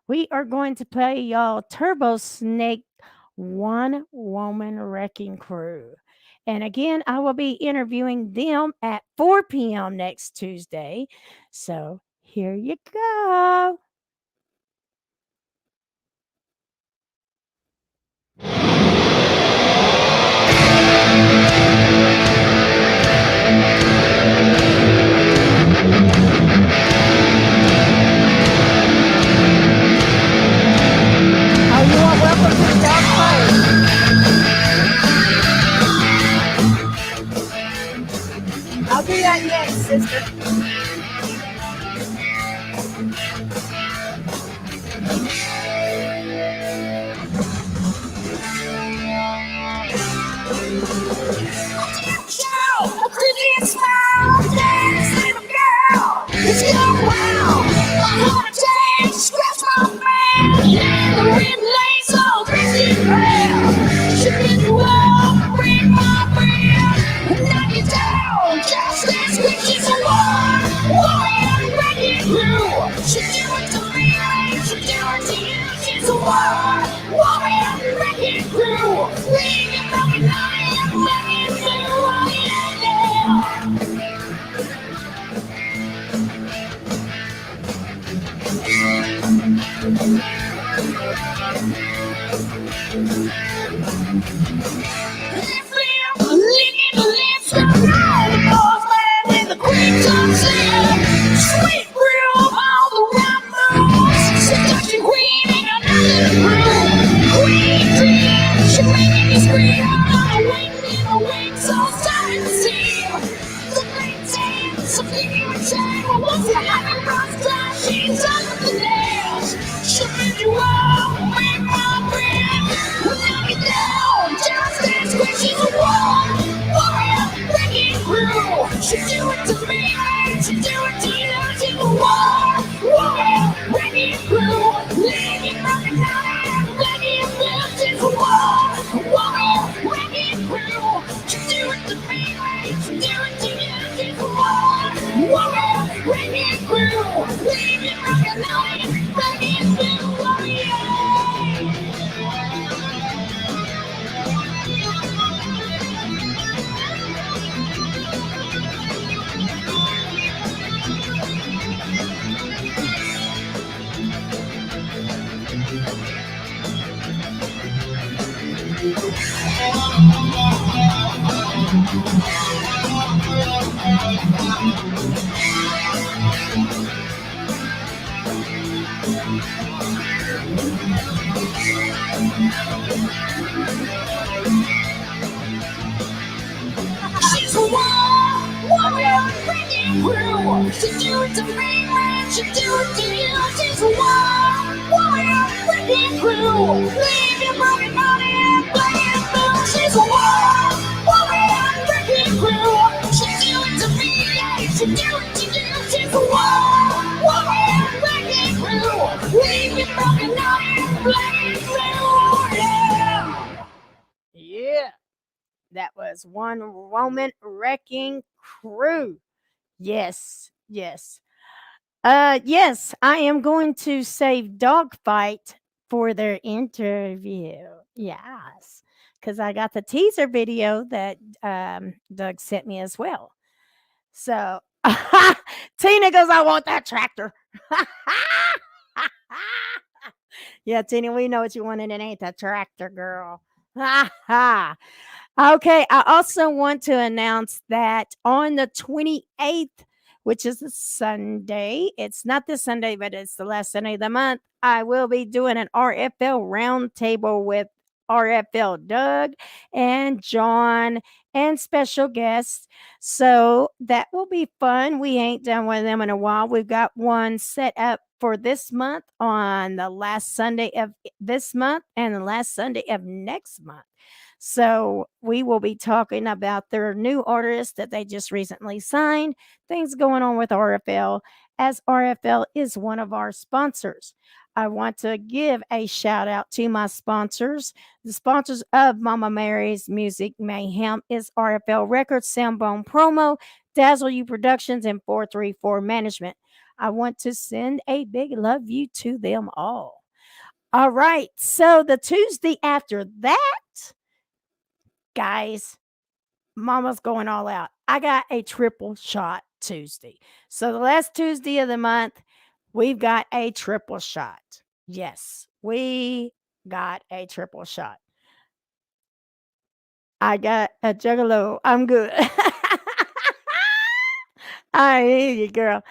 We are going to play y'all Turbo Snake One Woman Wrecking Crew. And again, I will be interviewing them at 4 p.m. next Tuesday. So here you go. Oh, you are welcome to the dark place. I'll do that next, sister. It's going well. I wanna take, scratch my back. Yeah, the red lace all crazy pale. Should get you up, bring my band, and knock you down. Just as quick as a war. Warrior breaking through. Should do it to me, should do it to you. She's a war. Warrior breaking through. Leave it broken night, I'm breaking through. Oh yeah, yeah. Sweet groove, all the right moves. Seduction queen in another room. Queen dream, she making me scream. I'm in a wing, so starting to see. The great team, so figure and shame. What's to me, she do it to you, she's a war. Warrior, breaking through, leaving broken line, breaking through, warrior. She's a warrior breaking through. She do it to me, man. She do it to you. She's a warrior breaking through. Leave your broken body and breaking through. She's a warrior breaking through. She do it to me, yeah. She do it to you. She's a warrior breaking through. Leave your broken body and breaking through. Yeah. Yeah. That was One Woman Wrecking Crew. Yes, yes. Yes, I am going to save Dogfight for their interview. Yes, because I got the teaser video that Doug sent me as well. So Tina goes, I want that tractor. Yeah, Tina, we know what you want, and it ain't the tractor, girl. Okay, I also want to announce that on the 28th, which is a Sunday, it's not this Sunday, but it's the last Sunday of the month, I will be doing an RFL roundtable with RFL Doug and John and special guests. So that will be fun. We ain't done one of them in a while. We've got one set up for this month on the last Sunday of this month and the last Sunday of next month. So we will be talking about their new artists that they just recently signed, things going on with RFL, as RFL is one of our sponsors. I want to give a shout out to my sponsors. The sponsors of Mama Mary's Music Mayhem is RFL Records, Soundbone Promo, Dazzle You Productions, and 434 Management. I want to send a big love you to them all. All right. So the Tuesday after that, guys, Mama's going all out. I got a triple shot Tuesday. So the last Tuesday of the month, we've got a triple shot. Yes, we got a triple shot. I got a juggalo. I'm good. I hear you, girl.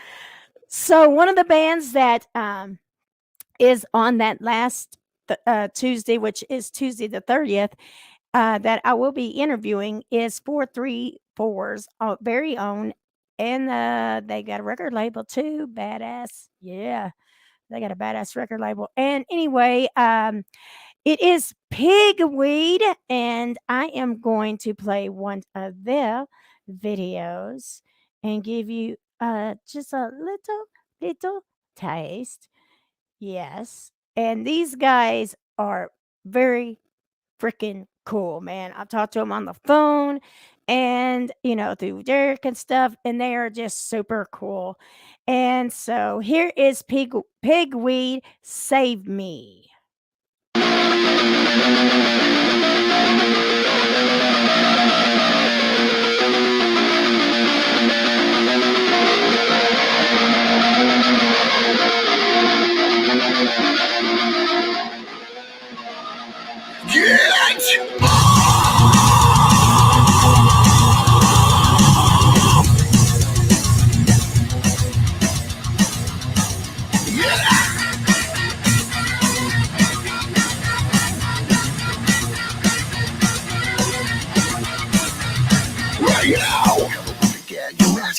So one of the bands that is on that last Tuesday, which is Tuesday the 30th, that I will be interviewing is 434's very own. And they got a record label too. Badass. Yeah. They got a badass record label. And anyway, it is Pigweed. And I am going to play one of their videos and give you just a little taste. Yes. And these guys are very freaking cool, man. I've talked to them on the phone and, through Derek and stuff, and they are just super cool. And so here is Pigweed, Save Me.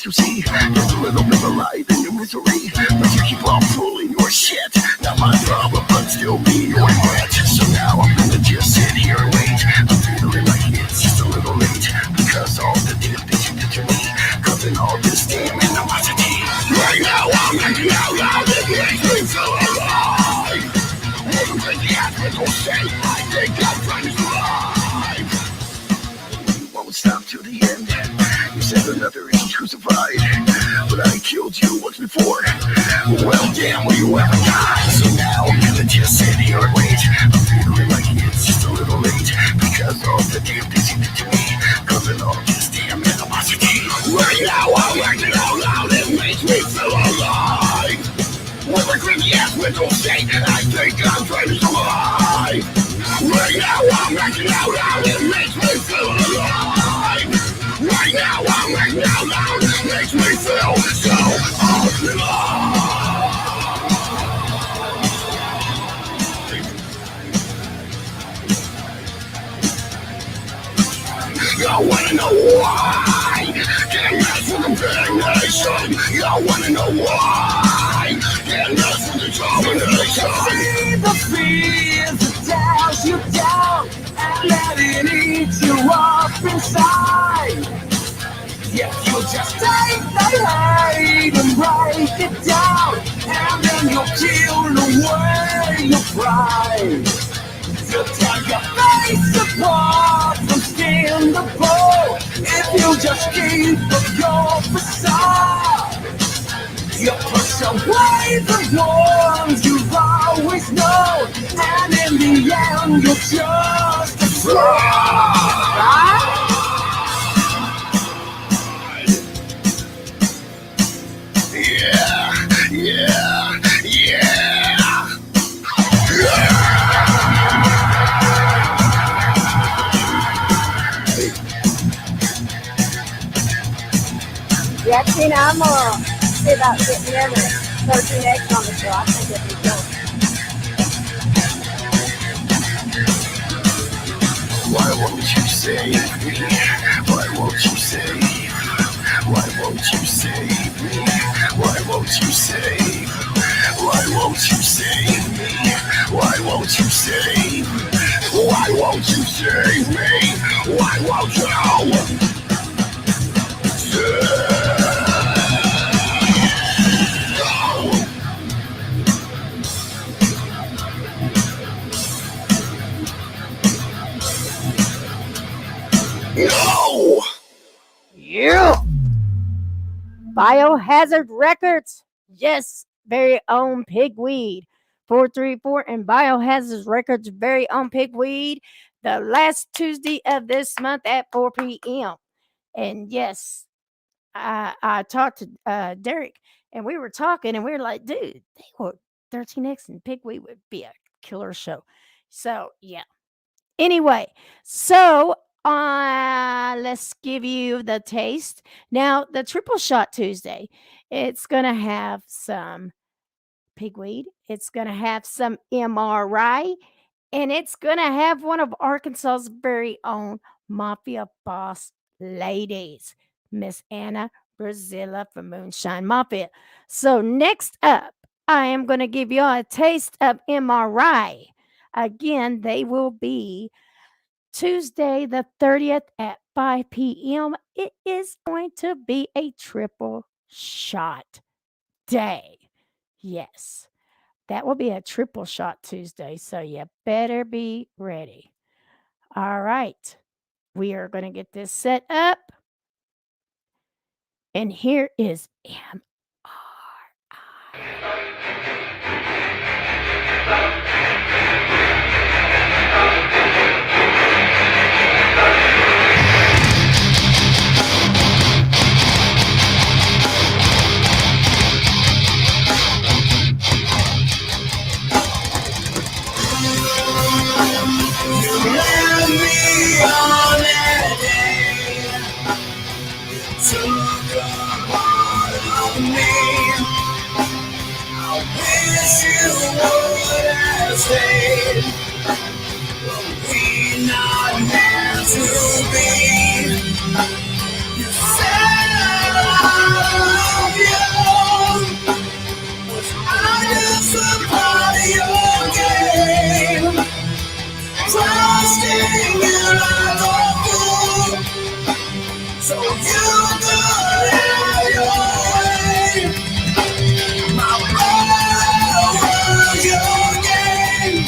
You see, there's a little bit of light in your misery, but you keep on fooling your shit. Not my problem, but still be your regret. So now I'm gonna just sit here and wait. I'm feeling like it's just a little late, because all the damn things you did to me, causing all this damn animosity. Right now I'm hanging out loud, it makes me feel alive. What a crazy ass little shit, I think I'm trying to survive. We won't stop till the end. said another is crucified, but I killed you once before. Well, damn, what you ever got? So now I'm gonna just sit here and wait. I'm feeling like it's just a little late because of the damn things you did to me. Causing all this damn animosity. Right now I'm acting out loud. It makes me feel alive. With a creepy ass window shade, I think I'm trying to survive. Right now I'm acting out loud. It makes me feel alive. Right now I'm acting out loud. It makes me feel so alive. I wanna know why. Can't mess with the big nation. I wanna know why. Can't mess with the domination. See the fears that dash you down and let it eat you up inside. Yes, you just take the hate and break it down, and then you'll kill away your pride. You tear your face apart from skin to bone if you just keep up your facade. You push away the ones you've always known, and in the end you're just a fraud. Yeah, yeah, yeah. Yeah, Tina, I'm gonna see about getting the other 13 eggs on the show. I think it'd be good. Why won't you save me? Why won't you save? Why won't you save me? Why won't you save? Why won't you save me? Why won't you save? Why won't you save me? Why won't you? No! Yeah. Biohazard Records. Yes, very own Pigweed. 434 and Biohazard Records' very own Pigweed. The last Tuesday of this month at 4 p.m. And yes, I talked to Derek, and we were talking, and we were like, dude, they were 13X and Pigweed would be a killer show. So, yeah. Anyway, so let's give you the taste. Now, the Triple Shot Tuesday, it's going to have some Pigweed, it's going to have some MRI, and it's going to have one of Arkansas's very own Mafia boss ladies, Miss Anna Brazilla from Moonshine Mafia. So next up, I am going to give you a taste of MRI. Again, they will be Tuesday the 30th at 5 p.m. It is going to be a triple shot day. Yes, that will be a triple shot Tuesday. So you better be ready. All right. We are going to get this set up. And here is MRI. Let me on that day. Took a part of me. I wish you would have stayed. But we not meant to be. You said I love you. Was I just a part of your game? Trusting you like a fool, so you could have your way. My brother was your game.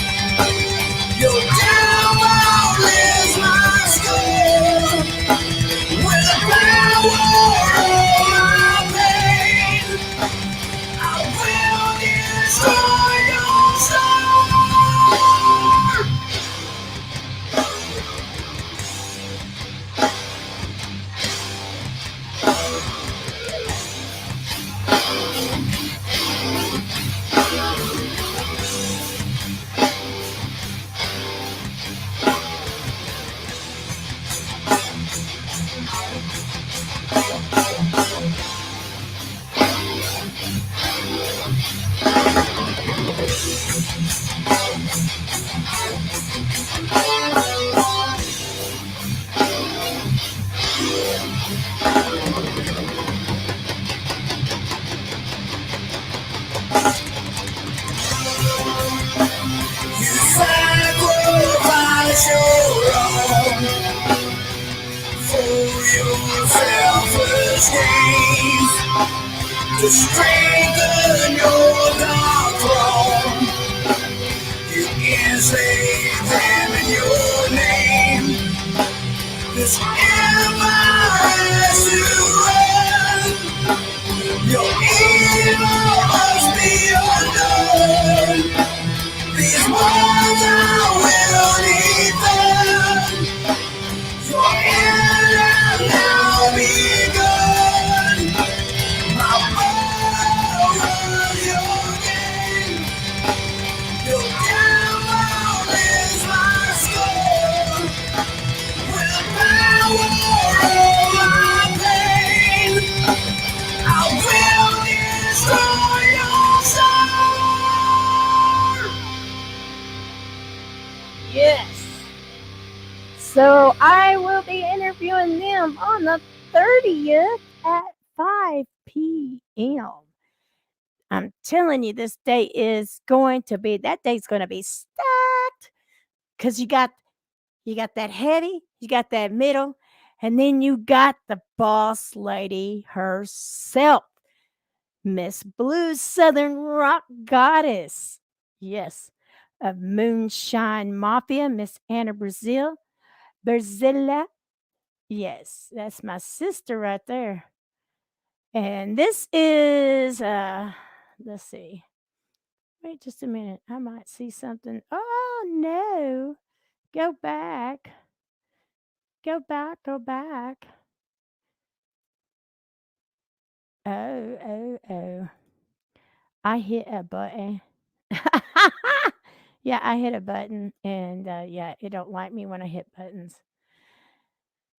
Sacrifice your own for your selfish gains to strengthen your dark throne. You enslave them in your name. This empire to run. Your evil must be undone. These walls are will defend. Your end has now begun. My power of your game. Your devil is my skull. With power over pain, I will destroy your soul. Yes. So I will be interviewing them on the 30th at 5 p.m. I'm telling you, this day is going to be, that day's going to be stacked because you got that heavy, you got that middle, and then you got the boss lady herself, Miss Blues Southern Rock Goddess. Yes, of Moonshine Mafia, Miss Anna Brazilla. Yes, that's my sister right there. And this is let's see. Wait just a minute. I might see something. Oh no. Go back. Go back. Go back. Oh. I hit a button. Yeah, I hit a button and yeah, it don't like me when I hit buttons.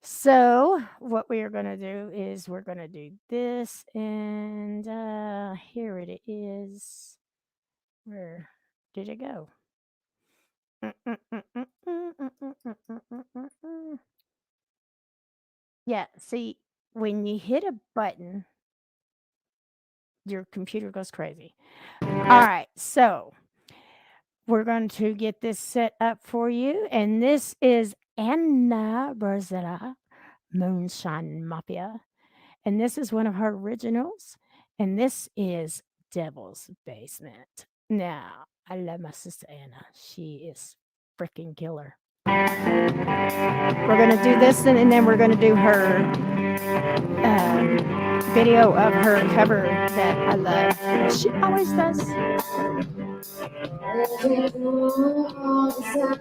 So what we are going to do is we're going to do this and here it is. Where did it go? Yeah, see, when you hit a button, your computer goes crazy. All right, so we're going to get this set up for you. And this is Anna Brazilla, Moonshine Mafia. And this is one of her originals. And this is Devil's Basement. Now, I love my sister Anna. She is freaking killer. We're going to do this and then we're going to do her video of her cover that I love. She always does. There's a door on the side.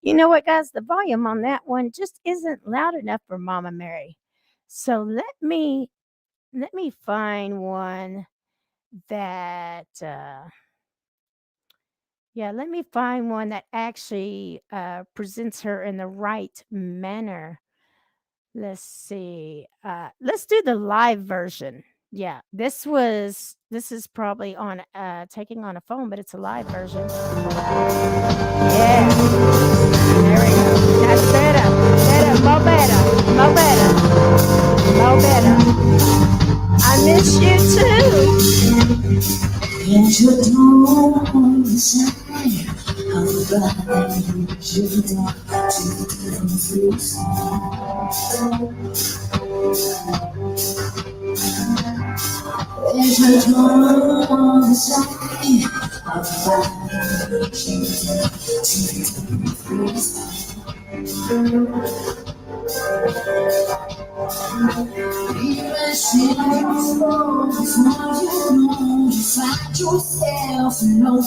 You know what, guys? The volume on that one just isn't loud enough for Mama Mary. So let me find one that let me find one that actually presents her in the right manner. Let's see. Let's do the live version. Yeah, this is probably on taking on a phone, but it's a live version. Yeah. There we go. That's better. Better. More better. More better. More better. I miss you too. There's a door on the side of the blind children to the fruits. There's a door on the side of Find yourself alone.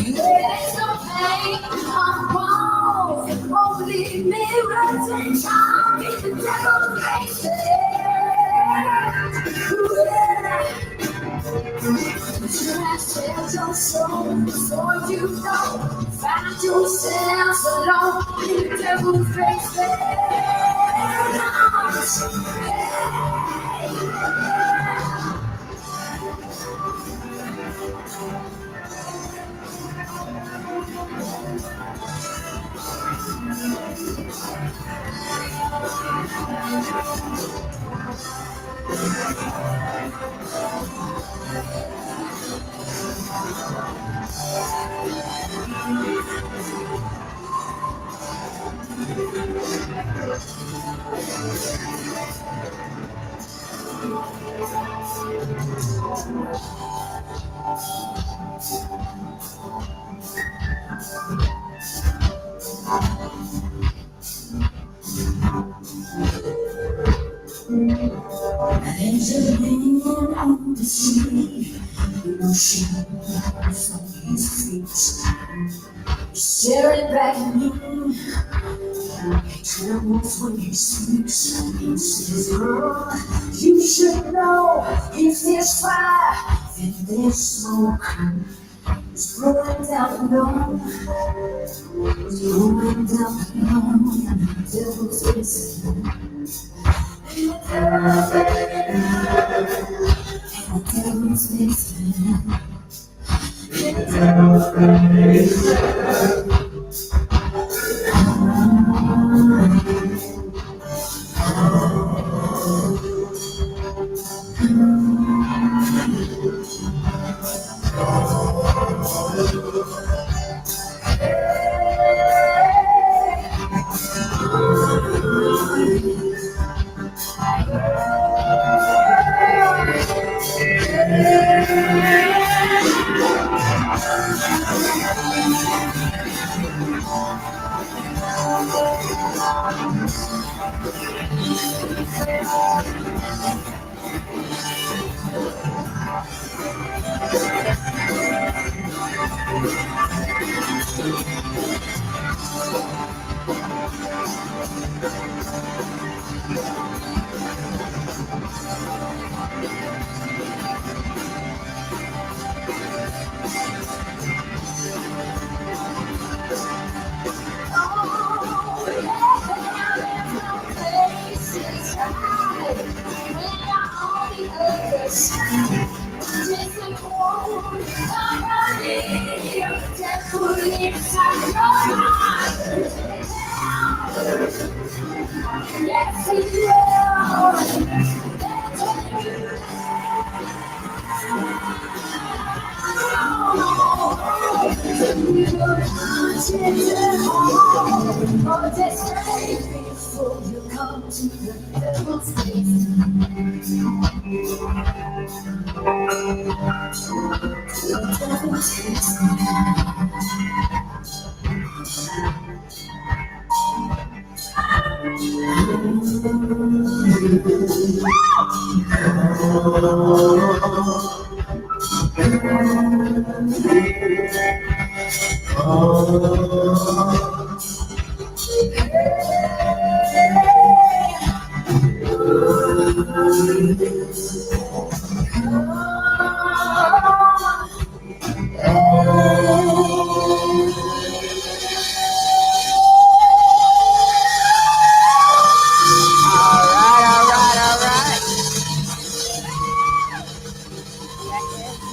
There's no pain on walls, only mirrors and charm in the devil's faces. Just tell your soul before you go. Find yourself alone in the devil's faces. There's a man on the sea, no shoes on his feet, staring back at me. He trembles when he speaks. He says, "Girl, you should know if there's fire, then there's smoke. It's rolling down below, it's rolling down below, and the devil's listening."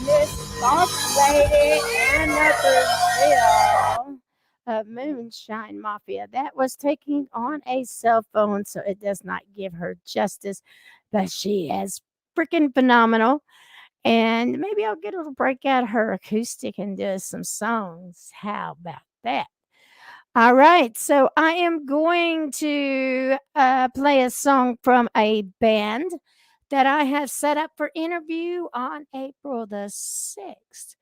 Miss Boss Lady and the Brazil of Moonshine Mafia. That was taking on a cell phone, so it does not give her justice, but she is freaking phenomenal. And maybe I'll get her to break out her acoustic and do some songs. How about that? All right, so I am going to play a song from a band that I have set up for interview on April the 6th.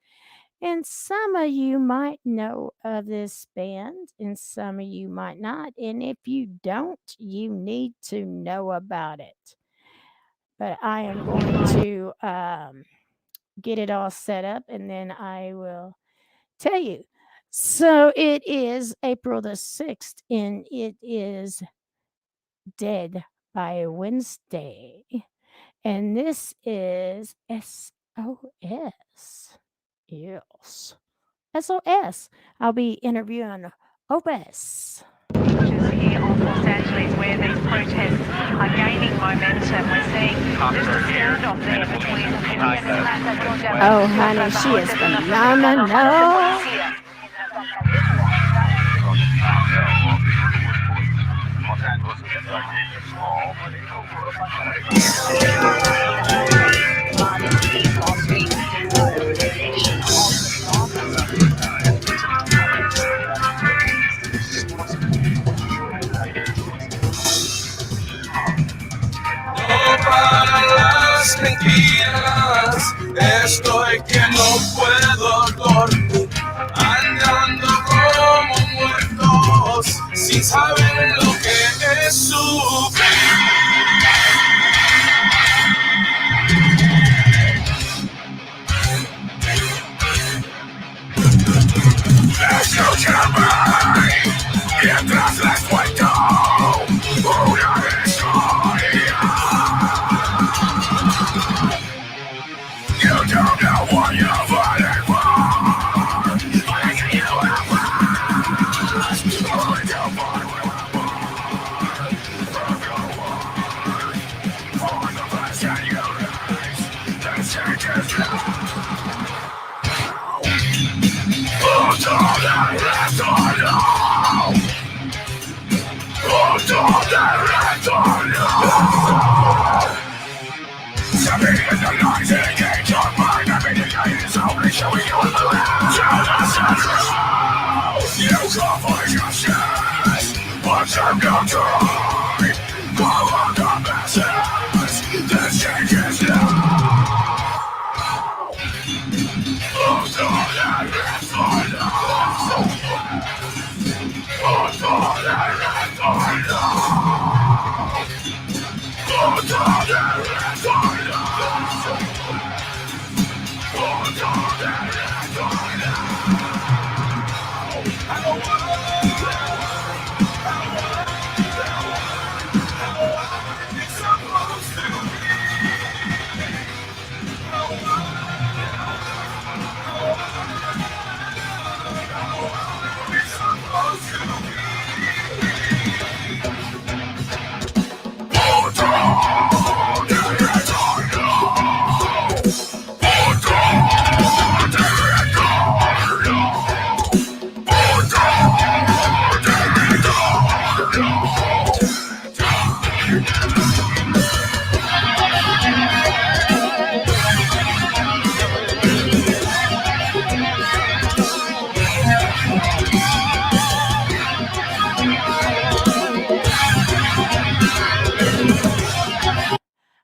And some of you might know of this band, and some of you might not. And if you don't, you need to know about it. But I am going to get it all set up, and then I will tell you. So it is April the 6th, and it is Dead by Wednesday. And this is SOS. Yes. SOS. I'll be interviewing Opus. Here on Los Angeles, where these protests are gaining momentum. We're seeing just a standoff there between Oh, honey, she is phenomenal. Para las mentiras, estoy que no puedo dormir, andando como muertos, sin saber lo que es sufrir. Escúchame, mientras les cuento una historia. You don't know what you're fighting for. Like you have lost. Only to find where I'm born. From your war. For the best in your eyes. The changes now. Oh, darling, let's all know. Oh, darling, let's all know. Something in the light engage your mind. Everything is only showing you in the light. Tell us the truth. You come for justice, but I'm not trying. Go on the masses. This change is now. Oh, darling, let's find out. Oh, darling, let's find out. Oh, darling, let's find out. Oh, darling, let's find out. I don't wanna be supposed to be.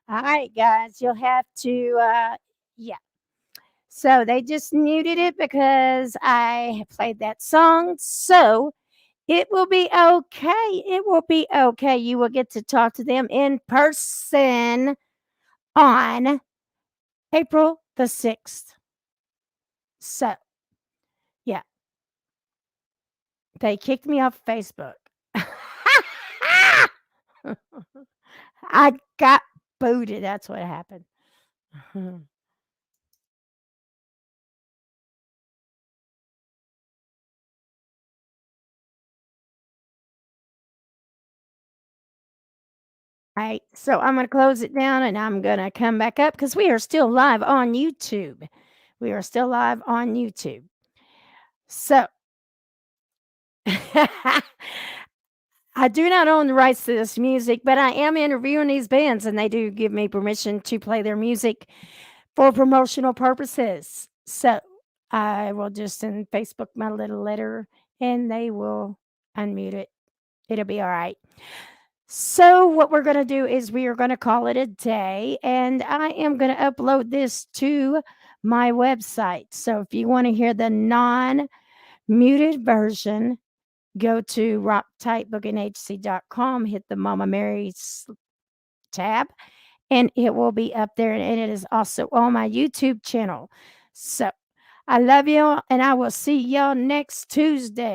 All right, guys, you'll have to, yeah. So they just muted it because I played that song. So it will be okay. It will be okay. You will get to talk to them in person on April the 6th. So, yeah, they kicked me off Facebook. I got booted. That's what happened. All right, so I'm going to close it down and I'm going to come back up because we are still live on YouTube. We are still live on YouTube. So, I do not own the rights to this music, but I am interviewing these bands, and they do give me permission to play their music for promotional purposes. So, I will just send Facebook my little letter, and they will unmute it. It'll be all right. So, what we're going to do is we are going to call it a day, and I am going to upload this to my website. So, if you want to hear the non muted version, go to rocktightbookinghc.com, hit the Momma Mary tab, and it will be up there. And it is also on my YouTube channel. So, I love you, and I will see y'all next Tuesday.